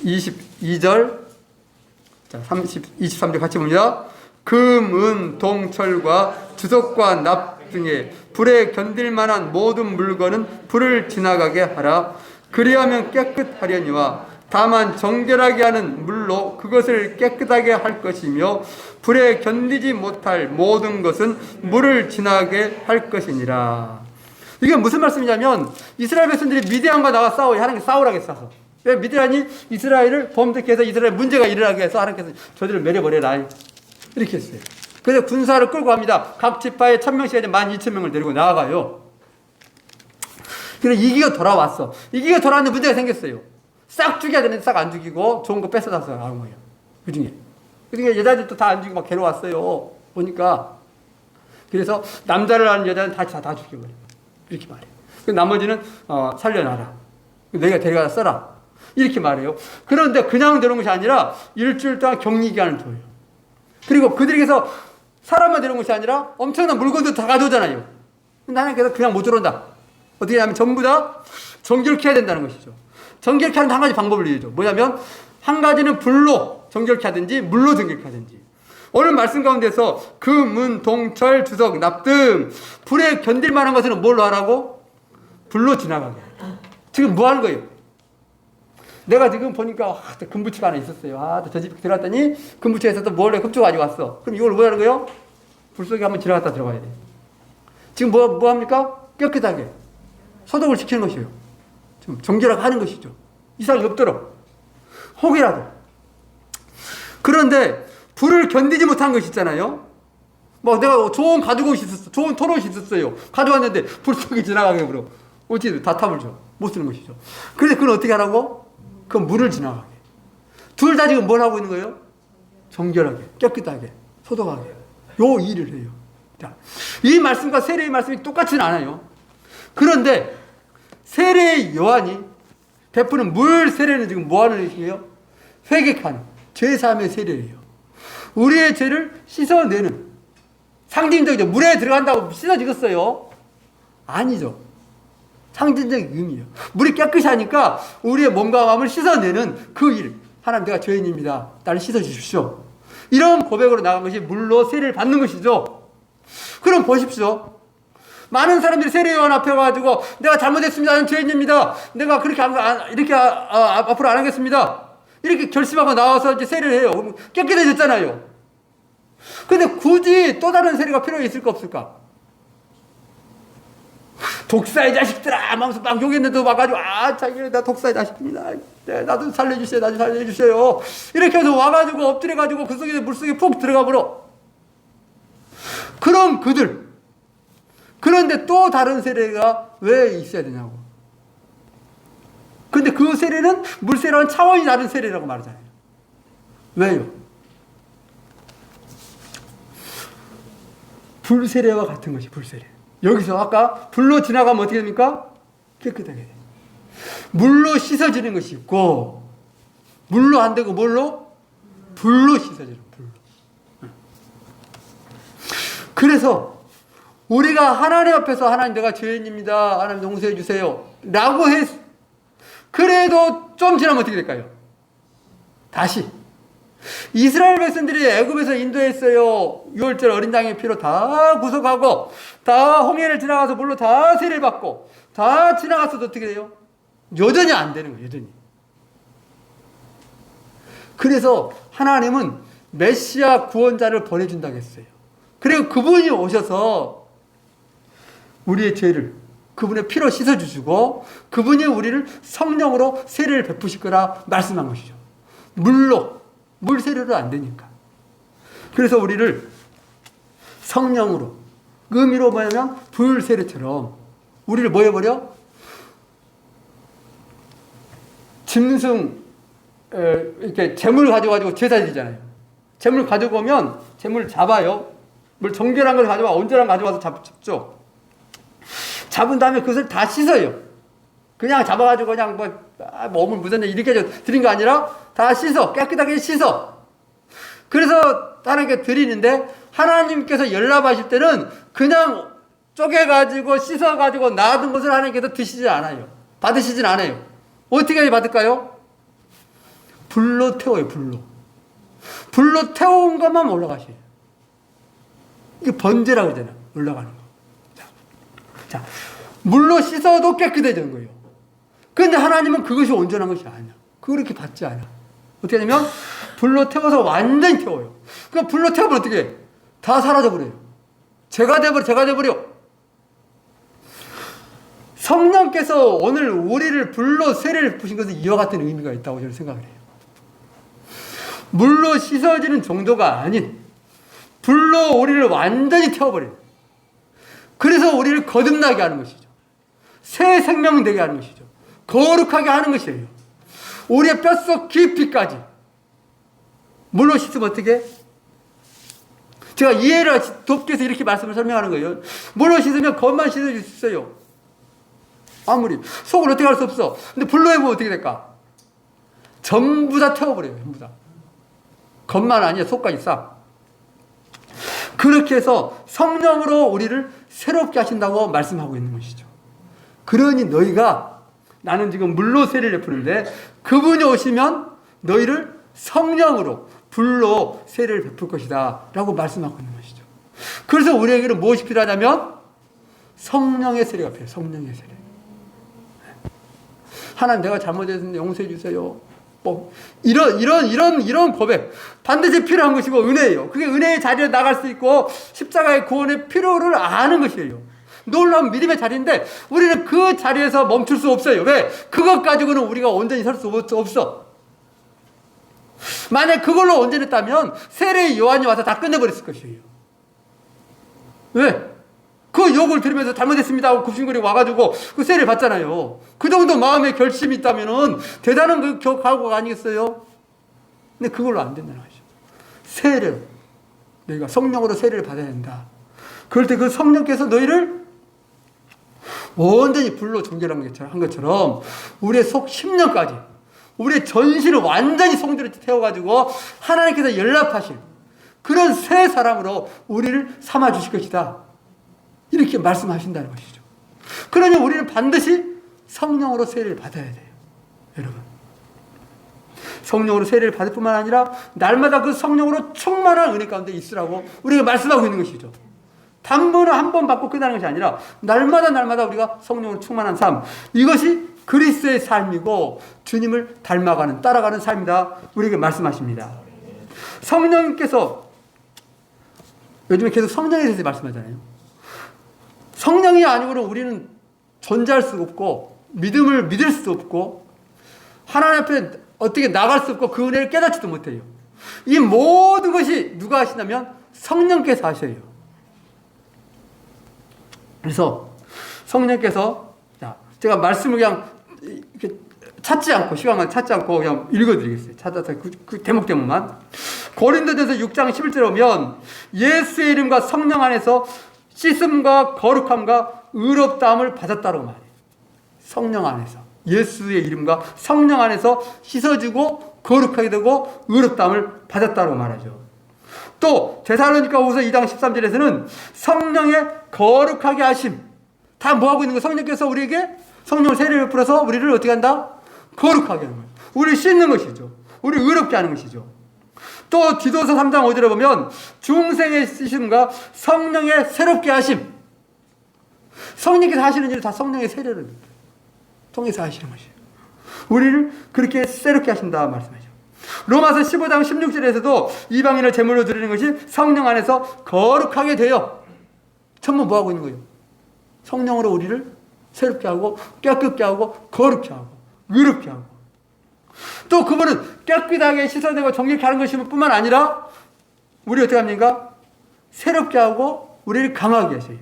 22절 23절 같이 봅니다. 금, 은, 동, 철과 주석과 납 등의 불에 견딜 만한 모든 물건은 불을 지나가게 하라. 그리하면 깨끗하려니와 다만 정결하게 하는 물로 그것을 깨끗하게 할 것이며 불에 견디지 못할 모든 것은 물을 지나게 할 것이니라. 이게 무슨 말씀이냐면, 이스라엘 백성들이 미디안과 나와 싸워요. 하나님께서 싸우라고 했어. 왜? 미디안이 이스라엘을 범죄케 해서 이스라엘 문제가 일어나게 해서 하나님께서 저들을 매려버려라 이렇게 했어요. 그래서 군사를 끌고 갑니다. 각 지파에 1000명씩 해서 12,000명을 데리고 나아가요. 그래서 이기고 돌아왔어. 이기고 돌아왔는데 문제가 생겼어요. 싹 죽여야 되는데 싹 안 죽이고 좋은 거 뺏어다서 나온 거예요. 그 중에 여자들도 다 안 죽이고 막 괴로웠어요. 보니까. 그래서 남자를 하는 여자는 다 죽여버려. 이렇게 말해요. 나머지는 살려놔라. 내가 데려가서 써라. 이렇게 말해요. 그런데 그냥 데려온 것이 아니라 일주일 동안 격리 기간을 줘요. 그리고 그들에게서 사람만 데려온 것이 아니라 엄청난 물건도 다 가져오잖아요. 하나님께서 그냥 못 들어온다. 어떻게 하면 전부 다 정결케 해야 된다는 것이죠. 정결케 하는 한 가지 방법을 알려줘. 뭐냐면, 한 가지는 불로 정결케 하든지 물로 정결케 하든지. 오늘 말씀 가운데서 금, 은, 동, 철, 주석, 납 등 불에 견딜 만한 것은 뭘로 하라고? 불로 지나가게. 지금 뭐 하는 거예요? 내가 지금 보니까 금부치가 하나 있었어요. 저 집에 들어갔더니 금부치에서 또 몰래 흡수가지고 왔어. 그럼 이걸 뭐 하는 거예요? 불 속에 한번 지나갔다 들어가야 돼. 지금 뭐 합니까? 깨끗하게 소독을 시키는 것이에요. 좀 정결하게 하는 것이죠. 이상이 없도록. 혹이라도. 그런데 불을 견디지 못한 것이 있잖아요. 뭐 내가 좋은 가죽옷이 있었어. 좋은 털옷이 있었어요. 가져왔는데 불 속에 지나가게 그러. 어찌 다 탑을 줘. 못 쓰는 것이죠. 그래서 그건 어떻게 하라고? 그 물을 지나가게. 둘 다 지금 뭘 하고 있는 거예요? 정결하게, 깨끗하게, 소독하게. 요 일을 해요. 자, 이 말씀과 세례의 말씀이 똑같지는 않아요. 그런데 세례의 요한이 베푸는 물 세례는 지금 뭐 하는 것이에요? 회개하는 죄사함의 세례예요. 우리의 죄를 씻어내는 상징적이죠. 물에 들어간다고 씻어지겠어요? 아니죠. 상징적인 의미예요. 물이 깨끗이 하니까 우리의 몸과 마음을 씻어내는 그 일. 하나님 내가 죄인입니다. 나를 씻어주십시오. 이런 고백으로 나간 것이 물로 세례를 받는 것이죠. 그럼 보십시오. 많은 사람들이 세례요한 앞에 가지고 내가 잘못했습니다. 나는 죄인입니다. 내가 그렇게 이렇게 앞으로 안 하겠습니다. 이렇게 결심하고 나와서 이제 세례를 해요. 깨끗해졌잖아요. 근데 굳이 또 다른 세례가 필요 있을까 없을까? 독사의 자식들아! 하면서 막 욕했는데도 와가지고, 자기, 나 독사의 자식입니다. 네, 나도 살려주세요. 나도 살려주세요. 이렇게 해서 와가지고, 엎드려가지고, 그 속에, 물속에 푹 들어가 버려. 그런 그들. 그런데 또 다른 세례가 왜 있어야 되냐고. 근데 그 세례는 물세례와는 차원이 다른 세례라고 말하잖아요. 왜요? 불세례와 같은 것이 불세례. 여기서 아까 불로 지나가면 어떻게 됩니까? 깨끗하게 돼요. 물로 씻어지는 것이 있고, 물로 안 되고 뭘로? 불로 씻어지는 불로. 그래서 우리가 하나님 앞에서 하나님 내가 죄인입니다. 하나님 용서해 주세요. 라고 그래도 좀 지나면 어떻게 될까요? 다시 이스라엘 백성들이 애굽에서 인도했어요. 6월절 어린 양의 피로 다 구속하고 다 홍해를 지나가서 물로 다 세례를 받고 다 지나갔어도 어떻게 돼요? 여전히 안 되는 거예요. 여전히. 그래서 하나님은 메시아 구원자를 보내준다고 했어요. 그리고 그분이 오셔서 우리의 죄를 그분의 피로 씻어주시고 그분이 우리를 성령으로 세례를 베푸실 거라 말씀한 것이죠. 물로 물 세례로 안 되니까. 그래서 우리를 성령으로 의미로 뭐냐면 불 세례처럼 우리를 뭐 해버려? 짐승 이렇게 재물 가져가지고 제사 드리잖아요. 재물 가지고 오면 재물 잡아요. 뭘 정결한 걸 가져와 온전한 가져와서 잡죠. 잡은 다음에 그것을 다 씻어요. 그냥 잡아가지고 그냥 몸을 묻었네 이렇게 드린 거 아니라 다 씻어. 깨끗하게 씻어. 그래서 하나님께 드리는데 하나님께서 연락하실 때는 그냥 쪼개가지고 씻어가지고 놔둔 것을 하나님께서 드시지 않아요. 받으시진 않아요. 어떻게 받을까요? 불로 태워요. 불로 태운 것만 올라가셔요. 이게 번제라고 하잖아요. 올라가는 거. 자, 물로 씻어도 깨끗해지는 거예요. 그런데 하나님은 그것이 온전한 것이 아니야. 그렇게 받지 않아. 어떻게 되면 불로 태워서 완전히 태워요. 그러니까 불로 태우면 어떻게 해? 다 사라져버려요. 죄가 돼버려. 성령께서 오늘 우리를 불로 세례를 부신 것은 이와 같은 의미가 있다고 저는 생각을 해요. 물로 씻어지는 정도가 아닌 불로 우리를 완전히 태워버려요. 그래서 우리를 거듭나게 하는 것이죠. 새 생명 되게 하는 것이죠. 거룩하게 하는 것이에요. 우리의 뼛속 깊이까지. 물로 씻으면 어떻게? 제가 이해를 돕기 위해서 이렇게 말씀을 설명하는 거예요. 물로 씻으면 겉만 씻어줄 수 있어요. 아무리. 속을 어떻게 할 수 없어. 근데 불로 해보면 어떻게 될까? 전부 다 태워버려요. 전부 다. 겉만 아니야. 속까지 싹. 그렇게 해서 성령으로 우리를 새롭게 하신다고 말씀하고 있는 것이죠. 그러니 너희가 나는 지금 물로 세례를 베푸는데 그분이 오시면 너희를 성령으로 불로 세례를 베풀 것이다 라고 말씀하고 있는 것이죠. 그래서 우리에게는 무엇이 필요하냐면 성령의 세례가 필요해요. 성령의 세례. 하나님 내가 잘못했는데 용서해 주세요. 이런 고백 반드시 필요한 것이고 은혜예요. 그게 은혜의 자리에 나갈 수 있고 십자가의 구원의 필요를 아는 것이에요. 놀라운 믿음의 자리인데 우리는 그 자리에서 멈출 수 없어요. 왜? 그것 가지고는 우리가 온전히 설 수 없어. 만약 그걸로 온전했다면 세례의 요한이 와서 다 끝내버렸을 것이에요. 왜? 그 욕을 들으면서 잘못했습니다 하고 굽신거리고 와가지고 그 세례를 받잖아요. 그 정도 마음의 결심이 있다면은 대단한 그 각오가 아니겠어요? 근데 그걸로 안 된다는 거죠. 세례. 너희가 성령으로 세례를 받아야 된다. 그럴 때 그 성령께서 너희를 완전히 불로 정결한 것처럼 우리의 속 10년까지 우리의 전신을 완전히 성도로 태워가지고 하나님께서 연락하실 그런 새 사람으로 우리를 삼아주실 것이다. 이렇게 말씀하신다는 것이죠. 그러니 우리는 반드시 성령으로 세례를 받아야 돼요. 여러분. 성령으로 세례를 받을 뿐만 아니라 날마다 그 성령으로 충만한 은혜 가운데 있으라고 우리가 말씀하고 있는 것이죠. 단번에 한 번 받고 끝나는 것이 아니라 날마다 우리가 성령으로 충만한 삶, 이것이 그리스도의 삶이고 주님을 닮아가는, 따라가는 삶이다, 우리에게 말씀하십니다. 성령님께서 요즘에 계속 성령에 대해서 말씀하잖아요. 성령이 아니고는 우리는 존재할 수가 없고 믿음을 믿을 수도 없고 하나님 앞에 어떻게 나갈 수 없고 그 은혜를 깨닫지도 못해요. 이 모든 것이 누가 하시냐면 성령께서 하셔요. 그래서 성령께서, 자, 제가 말씀을 그냥 이렇게 찾지 않고, 시간만 찾지 않고 그냥 읽어드리겠어요. 찾아서 그 대목만. 고린도전서 6장 11절에 보면 예수의 이름과 성령 안에서 씻음과 거룩함과 의롭다함을 받았다고 말해요. 성령 안에서. 예수의 이름과 성령 안에서 씻어지고 거룩하게 되고 의롭다함을 받았다고 말하죠. 또 데살로니가후서 2장 13절에서는 성령의 거룩하게 하심. 다 뭐하고 있는 거예요? 성령께서 우리에게 성령을 세례를 베풀어서 우리를 어떻게 한다? 거룩하게 하는 거예요. 우리를 씻는 것이죠. 우리를 의롭게 하는 것이죠. 또 디도서 3장 5절에 보면 중생의 씻음과 성령의 새롭게 하심. 성령께서 하시는 일을 다 성령의 세례를 통해서 하시는 것이에요. 우리를 그렇게 새롭게 하신다 말씀하죠. 로마서 15장 16절에서도 이방인을 제물로 드리는 것이 성령 안에서 거룩하게 되어, 전부 뭐하고 있는 거예요? 성령으로 우리를 새롭게 하고 깨끗게 하고 거룩게 하고 의롭게 하고, 또 그분은 깨끗하게 씻어내고 정결케 하는 것이 뿐만 아니라 우리 어떻게 합니까? 새롭게 하고 우리를 강하게 하세요.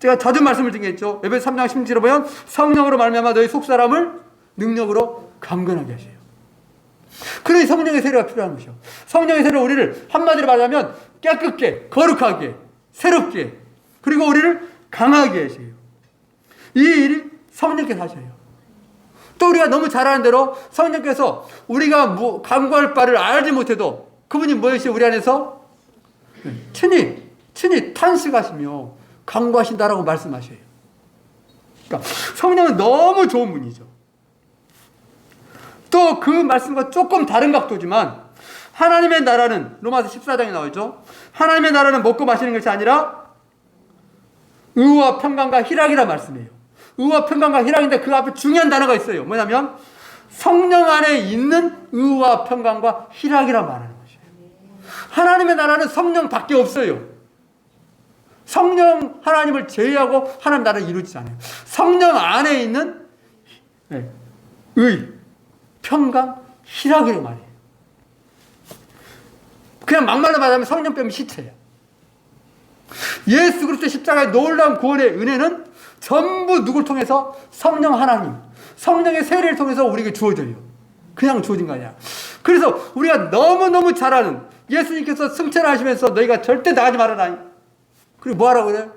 제가 자주 말씀을 드리겠죠. 에베소 3장 16절에 보면 성령으로 말미암아 너희 속사람을 능력으로 강건하게 하세요. 그러니 성령의 세례가 필요한 것이요. 성령의 세례로 우리를 한마디로 말하면 깨끗게, 거룩하게, 새롭게, 그리고 우리를 강하게 하세요. 이 일이 성령께서 하셔요. 또 우리가 너무 잘 아는 대로 성령께서 우리가 간구할 바를 알지 못해도 그분이 무엇이요? 우리 안에서 친히 탄식하시며 간구하신다라고 말씀하셔요. 그러니까 성령은 너무 좋은 분이죠. 또 그 말씀과 조금 다른 각도지만 하나님의 나라는 로마서 14장에 나오죠. 하나님의 나라는 먹고 마시는 것이 아니라 의와 평강과 희락이라 말씀해요. 의와 평강과 희락인데 그 앞에 중요한 단어가 있어요. 뭐냐면 성령 안에 있는 의와 평강과 희락이라 말하는 것이에요. 하나님의 나라는 성령밖에 없어요. 성령 하나님을 제외하고 하나님 나라를 이루지 않아요. 성령 안에 있는 의, 평강, 희락이라고 말해요. 그냥 막말로 말하면 성령 빼면 시체야. 예수 그리스도의 십자가의 놀라운 구원의 은혜는 전부 누굴 통해서? 성령 하나님, 성령의 세례를 통해서 우리에게 주어져요. 그냥 주어진 거 아니야. 그래서 우리가 너무너무 잘 아는 예수님께서 승천을 하시면서 너희가 절대 나가지 말아라. 그리고 뭐 하라고 그래?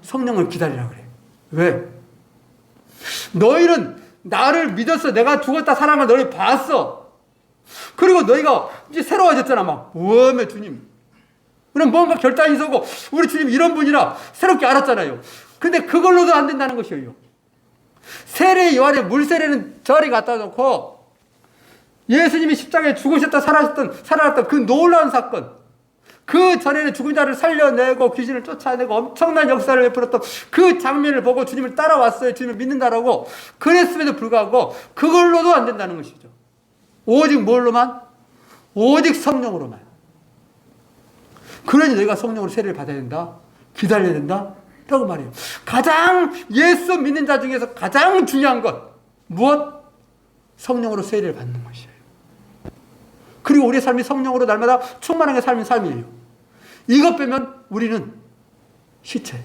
성령을 기다리라고 그래. 왜? 너희는 나를 믿었어. 내가 죽었다 살아난 걸 너희 봤어. 그리고 너희가 이제 새로워졌잖아. 막 우와 주님, 그럼 뭔가 결단이 서고 우리 주님 이런 분이라 새롭게 알았잖아요. 근데 그걸로도 안 된다는 것이에요. 세례 요한의 물세례는 저리 갖다 놓고 예수님이 십자가에 죽으셨다 살아났던 그 놀라운 사건, 그 전에는 죽은 자를 살려내고 귀신을 쫓아내고 엄청난 역사를 베풀었던 그 장면을 보고 주님을 따라왔어요. 주님을 믿는다라고 그랬음에도 불구하고 그걸로도 안 된다는 것이죠. 오직 뭘로만? 오직 성령으로만. 그러니 너희가 성령으로 세례를 받아야 된다, 기다려야 된다 라고 말해요. 가장 예수 믿는 자 중에서 가장 중요한 것 무엇? 성령으로 세례를 받는 것이에요. 그리고 우리의 삶이 성령으로 날마다 충만하게 삶인 삶이에요. 이것 빼면 우리는 시체.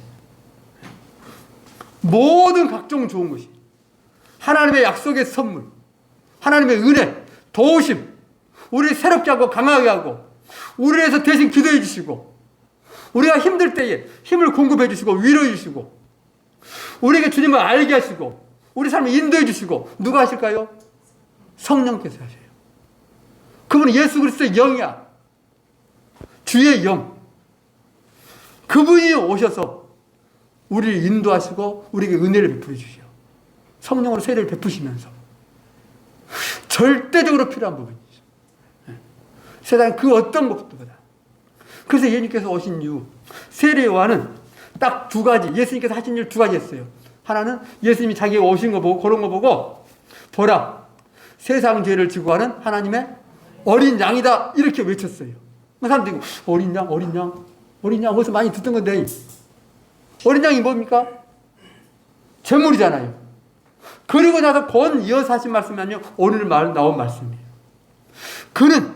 모든 각종 좋은 것이, 하나님의 약속의 선물, 하나님의 은혜, 도우심, 우리를 새롭게 하고 강하게 하고 우리를 위해서 대신 기도해 주시고 우리가 힘들 때에 힘을 공급해 주시고 위로해 주시고 우리에게 주님을 알게 하시고 우리 삶을 인도해 주시고 누가 하실까요? 성령께서 하셔요. 그분은 예수 그리스도의 영이야. 주의 영. 그분이 오셔서 우리를 인도하시고 우리에게 은혜를 베풀어 주시오. 성령으로 세례를 베푸시면서 절대적으로 필요한 부분이죠. 세상 그 어떤 것보다. 그래서 예수님께서 오신 이후 세례 요한은 딱 두 가지, 예수님께서 하신 일 두 가지 했어요. 하나는 예수님이 자기가 오신 거 보고, 그런 거 보고, 보라, 세상 죄를 지고 가는 하나님의 어린 양이다, 이렇게 외쳤어요. 사람들이 어린 양, 어린 양, 어린 양, 어디서 많이 듣던 건데, 어린 양이 뭡니까? 제물이잖아요. 그리고 나서 권 이어서 하신 말씀이 오늘 나온 말씀이에요. 그는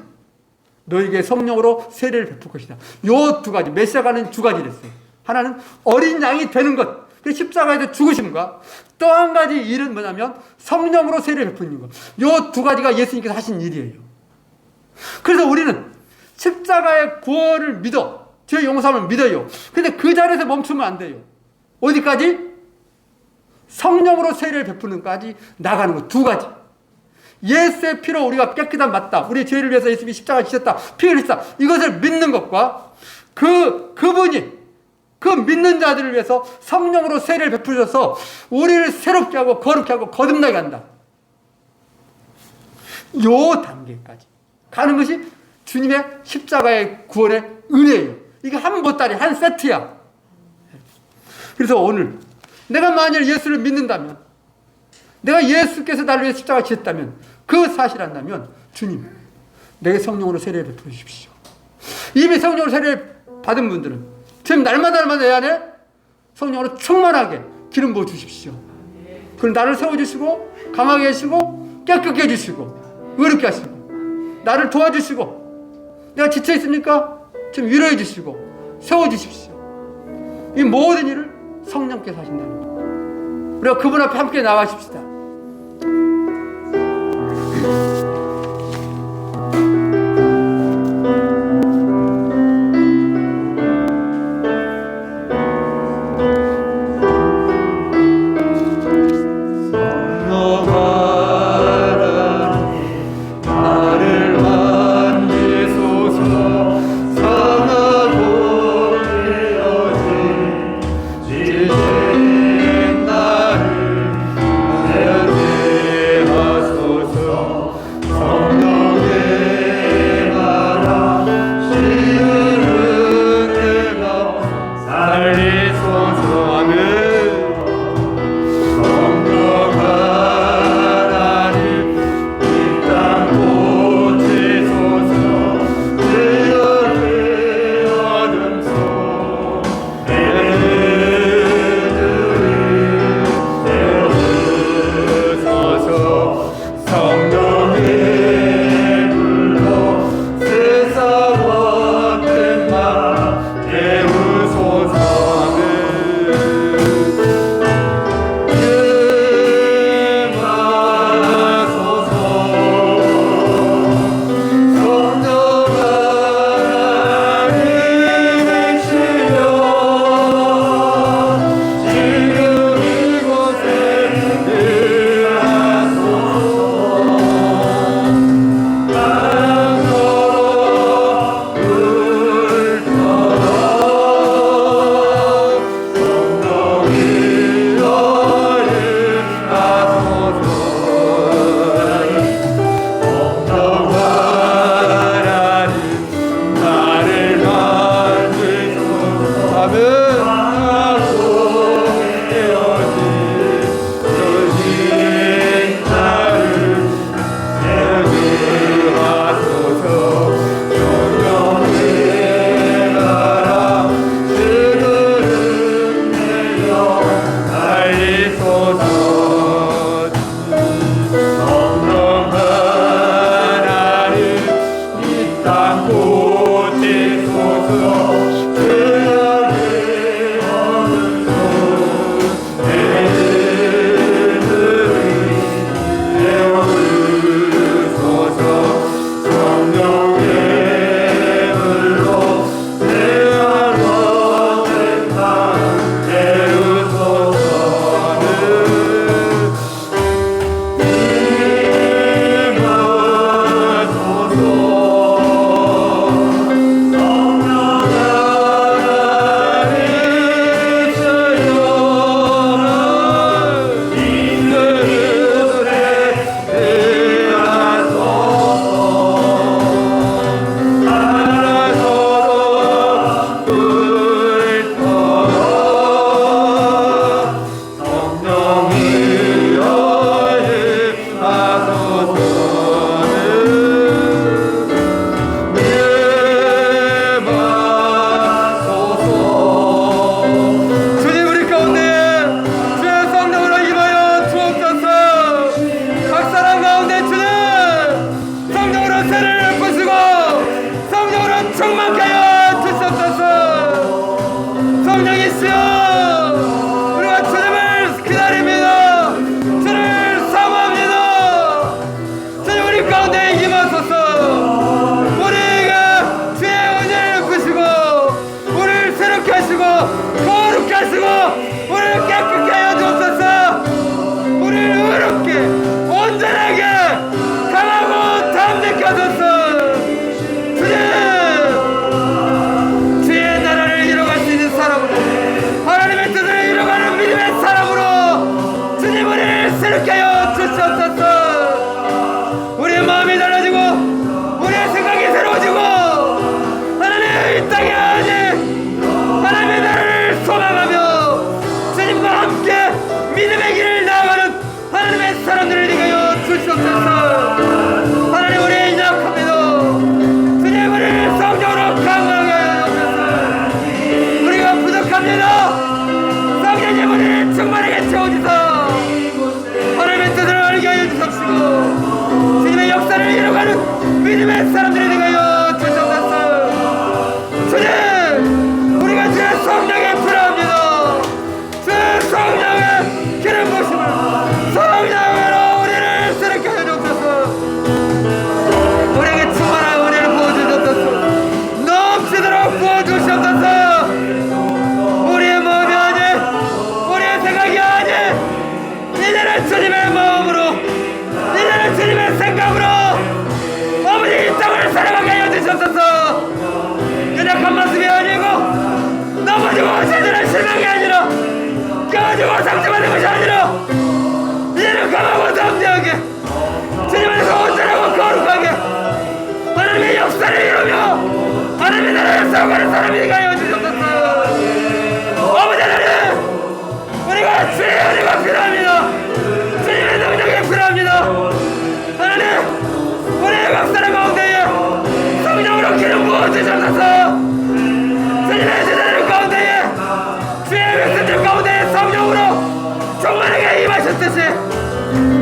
너에게 성령으로 세례를 베풀 것이다. 요 두 가지, 메시아가는 두 가지를 했어요. 하나는 어린 양이 되는 것, 그 십자가에서 죽으심과 또 한 가지 일은 뭐냐면 성령으로 세례를 베푸는 것. 요 두 가지가 예수님께서 하신 일이에요. 그래서 우리는 십자가의 구원을 믿어, 죄 용서함을 믿어요. 근데 그 자리에서 멈추면 안 돼요. 어디까지? 성령으로 세례를 베푸는 것까지 나가는 것. 두 가지. 예수의 피로 우리가 깨끗한 맞다. 우리의 죄를 위해서 예수님이 십자가에 지셨다. 피 흘렸다. 이것을 믿는 것과 그분이 그 믿는 자들을 위해서 성령으로 세례를 베푸셔서 우리를 새롭게 하고 거룩게 하고 거듭나게 한다. 요 단계까지 가는 것이 주님의 십자가의 구원의 은혜예요. 이게 한 보따리, 한 세트야. 그래서 오늘 내가 만일 예수를 믿는다면, 내가 예수께서 나를 위해 십자가 지셨다면, 그 사실 한다면 주님, 내게 성령으로 세례를 베풀어 주십시오. 이미 성령으로 세례를 받은 분들은 지금 날마다 내 안에 성령으로 충만하게 기름 부어 주십시오. 그럼 나를 세워주시고 강하게 하시고 깨끗게 해주시고 의롭게 하시고 나를 도와주시고 내가 지쳐있으니까 좀 위로해 주시고 세워주십시오. 이 모든 일을 성령께서 하신다는 것. 우리가 그분 앞에 함께 나가십시다. 지친 나를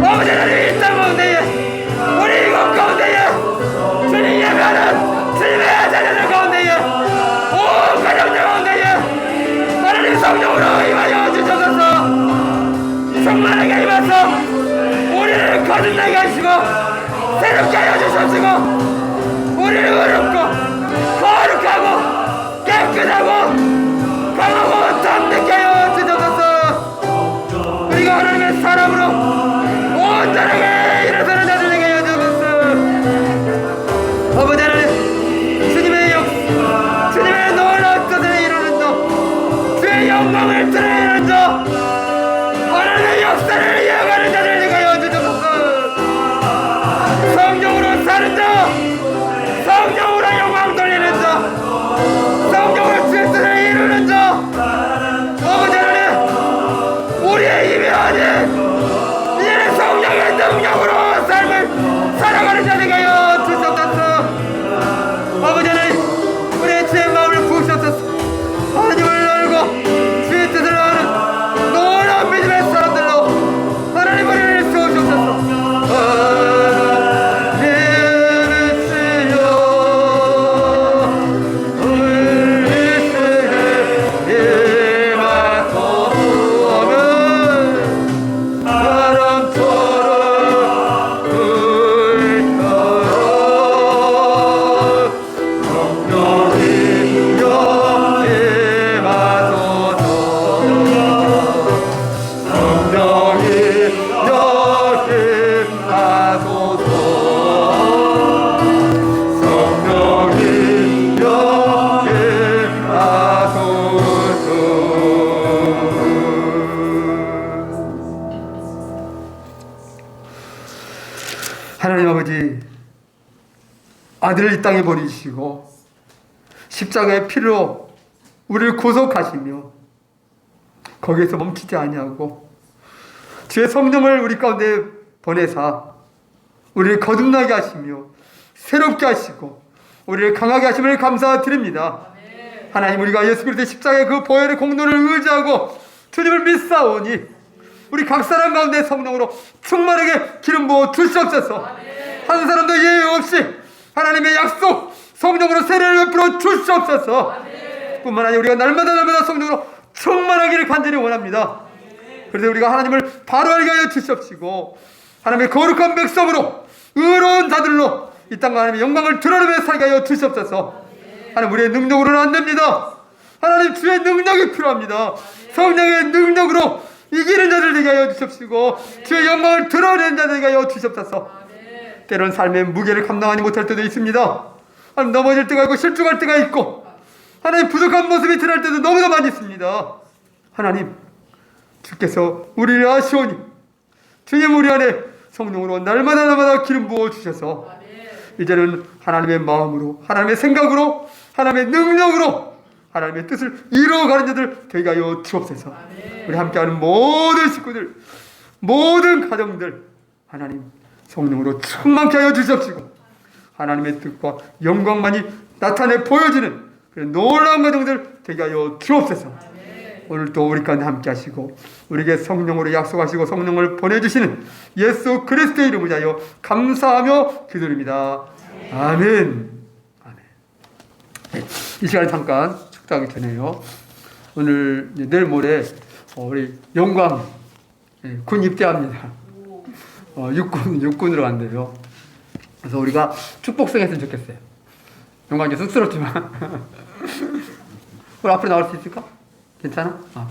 아버지 하나님 이 땅 가운데에 우리 이곳 가운데에 주님 예배하는 주님의 자녀들 가운데에 온 가정들 가운데에 하나님 성령으로 임하여 주셔서 충만하게 임하서 우리를 거듭나게 하시고 새롭게 하여 주시옵시고 우리를 의롭고 거룩하고 깨끗하고 강하고 담대케 하여 주셔서 우리가 하나님의 사람으로 온전하게 일어서는 자들 되게 하여 주셔서 아버지 하나님 주님의 놀라운 것을 이루는 자 주의 영광을 드러내는 자 하나님의 역사를 이어가는 자들 되게 하여 주셔서 성령으로 사는 자 성령으로 영광 돌리는 자 성령으로 주의 뜻을 이루는 자 아버지 하나님 우리의 힘이 아닌 이제는 성령의 능력으로 삶을 살아가는 자들이 하여 주셨소서 아버지 하나님 우리의 주의 마음을 부으셨소서 하나님을 알고 주의 뜻을 아는 놀라운 믿음의 사람들로 하나님 우리를 세우셨소서 하나님 아버지, 아들을 이 땅에 버리시고 십자가의 피로 우리를 구속하시며 거기에서 멈추지 아니하고 주의 성령을 우리 가운데 보내사 우리를 거듭나게 하시며 새롭게 하시고 우리를 강하게 하심을 감사드립니다. 하나님, 우리가 예수 그리스도의 십자가의 그 보혈의 공로를 의지하고 주님을 믿사오니 우리 각 사람 가운데 성령으로 충만하게 기름 부어 주시옵소서. 한 사람도 예외 없이 하나님의 약속 성령으로 세례를 베풀어 주시옵소서. 뿐만 아니라 우리가 날마다 성령으로 충만하기를 간절히 원합니다. 그래서 우리가 하나님을 바로 알게 하여 주시옵시고 하나님의 거룩한 백성으로 의로운 자들로 이 땅과 하나님의 영광을 드러내며 살게 하여 주시옵소서. 하나님, 우리의 능력으로는 안 됩니다. 하나님, 주의 능력이 필요합니다. 성령의 능력으로 이기는 자들 되게 하여 주십시고 주의 영광을 드러내는 자들 되게 하여 주시옵소서. 때로는 삶의 무게를 감당하지 못할 때도 있습니다. 하나님, 넘어질 때가 있고 실족할 때가 있고 하나님, 부족한 모습이 드러날 때도 너무나 많이 있습니다. 하나님, 주께서 우리를 아시오니 주님 우리 안에 성령으로 날마다 기름 부어 주셔서 이제는 하나님의 마음으로 하나님의 생각으로 하나님의 능력으로 하나님의 뜻을 이루어가는 자들 되게 하여 주옵소서. 우리 함께하는 모든 식구들, 모든 가정들 하나님 성령으로 충만케 하여 주시옵시고 하나님의 뜻과 영광만이 나타내 보여지는 그런 놀라운 가정들 되게 하여 주옵소서. 오늘도 우리 가운데 함께 하시고 우리에게 성령으로 약속하시고 성령을 보내주시는 예수 그리스도의 이름을 위하여 감사하며 기도드립니다. 아멘. 이 시간에 잠깐 축도하기 전에요. 오늘 내일 모레 우리 영광 군 입대합니다. 육군으로 간대요. 그래서 우리가 축복성 했으면 좋겠어요. 영광 이제 쑥스럽지만 우리 앞으로 나올 수 있을까? 괜찮아? 자,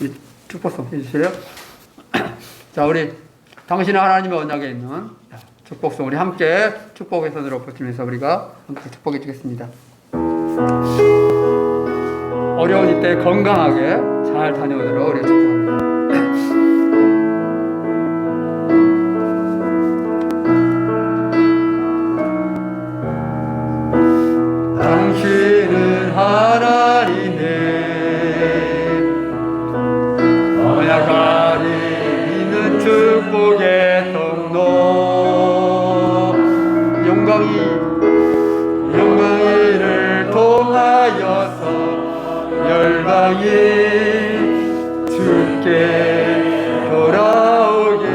우리 축복성 해주세요. 자, 우리 당신의 하나님의 언약에 있는 축복성 우리 함께 축복의 손으로 버티면서 우리가 함께 축복해 주겠습니다. 어려운 이때 건강하게 잘 다녀오도록 우리가 축복합니다. 당신은 하나님의 언약안에 있는 축복의 통로 영광이를 통하여서 열방이 주께 돌아오게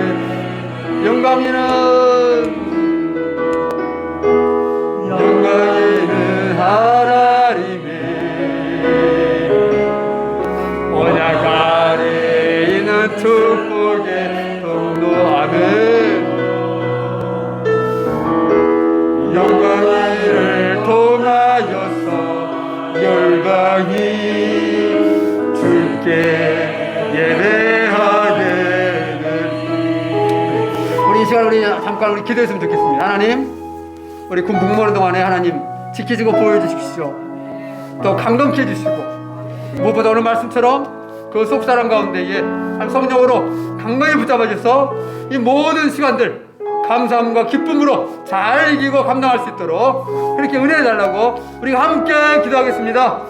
함께 예배하게 될. 우리 이 시간 우리 잠깐 우리 기도했으면 좋겠습니다. 하나님, 우리 군 복무하는 동안에 하나님 지키시고 보여주십시오. 또 감동케 해주시고, 무엇보다 오늘 말씀처럼 그 속사람 가운데에 한 성령으로 강건히 붙잡아줘서 이 모든 시간들 감사함과 기쁨으로 잘 이기고 감당할 수 있도록 그렇게 은혜를 달라고 우리가 함께 기도하겠습니다.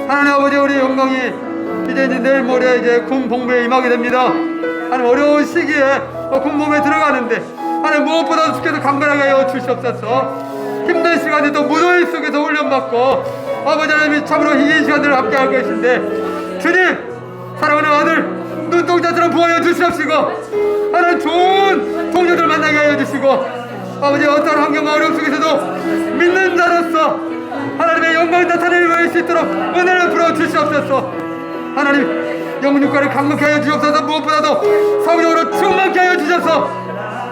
하나님 아버지, 우리 영광이 이제 내일 모레 이제 군 복무에 임하게 됩니다. 하나님 어려운 시기에 군 복무에 들어가는데 하나님 무엇보다도 주께서 강건하게 하여 주시옵소서. 힘든 시간에 또 무더위 속에서 훈련받고 아버지 하나님이 참으로 이 시간들을 함께 할 것인데, 주님 사랑하는 아들 눈동자처럼 부하여 주시옵시고, 하나님 좋은 동료들 만나게 하여 주시고, 아버지 어떠한 환경과 어려움 속에서도 믿는 자로서 하나님의 영광을 나타낼 수 있도록 은혜를 풀어 주시옵소서. 하나님 영육과를 강력하게 하여 주옵소서. 무엇보다도 성령으로 충만케 하여 주셔서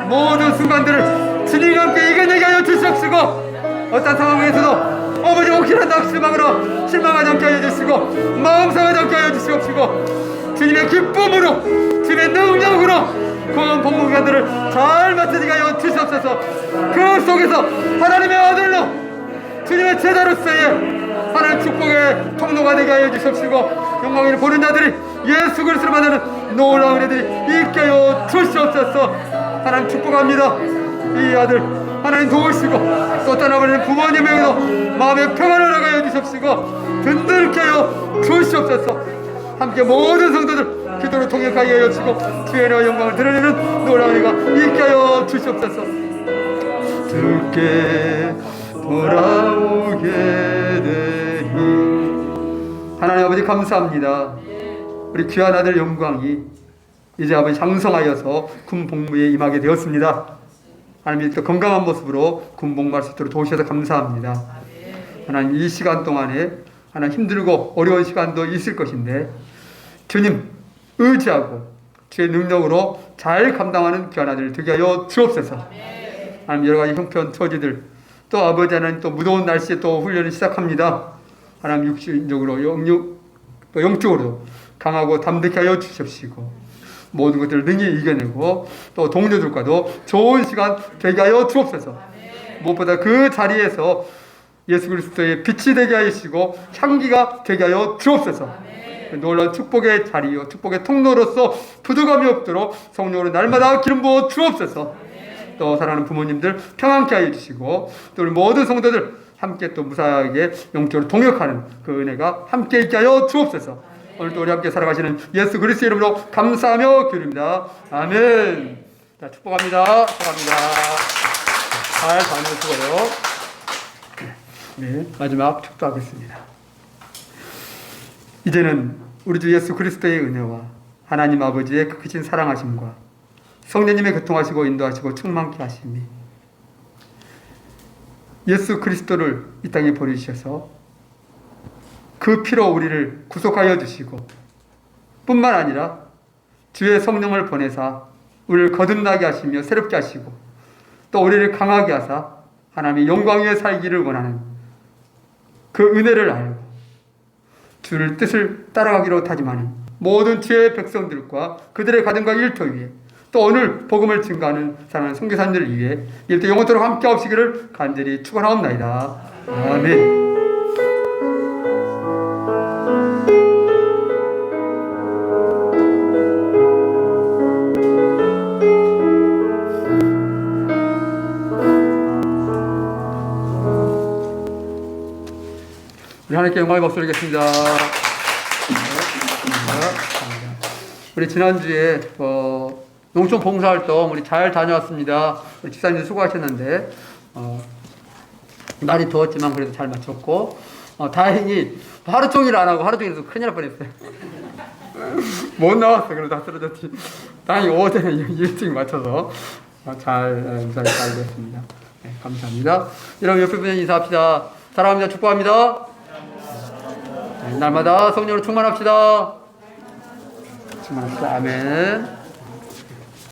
모든 순간들을 주님과 함께 이겨내게 하여 주시옵시고, 어떤 상황에서도 아버지 혹시나 낙심하거나 실망하지 않게 하여 주시고, 마음 상하지 않게 하여 주시옵시고, 주님의 기쁨으로 주님의 능력으로 그 복무기관들을 잘 마치게 하여 주시옵소서. 그 속에서 하나님의 아들로 주님의 제자로서의 하나님 축복의 통로가 되게 하여 주시옵시고, 영광을 보는 자들이 예수 그리스도를 만나는 놀라운 은혜들이 있게 하여 주시옵소서. 하나님 축복합니다. 이 아들 하나님 도우시고, 또 떠나버리는 부모님에게도 마음의 평안을 하여 주시옵시고, 든든케 하여 주시옵소서. 함께 모든 성도들 기도로 통역하게 하여 주시고, 주의 은혜와 영광을 드러내는 놀라운 은혜가 있게 하여 주시옵소서. 주께 돌아오게 되리. 하나님 아버지 감사합니다. 우리 귀한 아들 영광이 이제 아버지 장성하여서 군 복무에 임하게 되었습니다. 하나님 또 건강한 모습으로 군 복무할 수 있도록 도우셔서 감사합니다. 하나님 이 시간 동안에 하나님 힘들고 어려운 시간도 있을 것인데 주님 의지하고 주의 능력으로 잘 감당하는 귀한 아들 되게 하여 주옵소서. 하나님 여러 가지 형편 처지들, 또 아버지 하나님 또 무더운 날씨에 또 훈련을 시작합니다. 하나님 육신적으로 또 영적으로 강하고 담대케 하여 주십시고, 모든 것들을 능히 이겨내고 또 동료들과도 좋은 시간 되게 하여 주옵소서. 무엇보다 그 자리에서 예수 그리스도의 빛이 되게 하시고 향기가 되게 하여 주옵소서. 놀라운 축복의 자리요 축복의 통로로서 부족함이 없도록 성령으로 날마다 기름 부어 주옵소서. 또 사랑하는 부모님들 평안케 하여 주시고, 또 우리 모든 성도들 함께 또 무사하게 영적으로 동역하는 그 은혜가 함께 있게 하여 주옵소서. 오늘도 우리 함께 살아가시는 예수 그리스도의 이름으로 감사하며 기도합니다. 아멘. 자, 축복합니다. 축복합니다. 잘 다녀오시고요. 네, 마지막 축도하겠습니다. 이제는 우리 주 예수 그리스도의 은혜와 하나님 아버지의 그 크신 사랑하심과 성령님의 교통하시고 인도하시고 충만케 하심이, 예수 그리스도를 이 땅에 보내주셔서 그 피로 우리를 구속하여 주시고, 뿐만 아니라 주의 성령을 보내사 우리를 거듭나게 하시며 새롭게 하시고, 또 우리를 강하게 하사 하나님의 영광 위에 살기를 원하는 그 은혜를 알고 주를 뜻을 따라가기로 다짐하는 모든 주의 백성들과 그들의 가정과 일터 위에, 또 오늘 복음을 증거하는 사랑하는 선교사님들을 위해 일터 영원토록 함께 하시기를 간절히 축원하옵나이다. 아멘. 우리 하나님께 영광의 박수 드리겠습니다. 우리 지난주에 농촌 봉사활동 우리 잘 다녀왔습니다. 우리 집사님들 수고하셨는데 날이 더웠지만 그래도 잘 마쳤고, 다행히 하루 종일 안 하고 하루 종일 해서 큰일 날 뻔했어요. 못 나왔어. 그래도 다 쓰러졌지. 다행히 오전에 일찍 맞춰서 잘 됐습니다. 네, 감사합니다. 여러분 옆에 분에 인사합시다. 사랑합니다. 축복합니다. 네, 날마다 성령으로 충만합시다. 충만합시다. 아멘.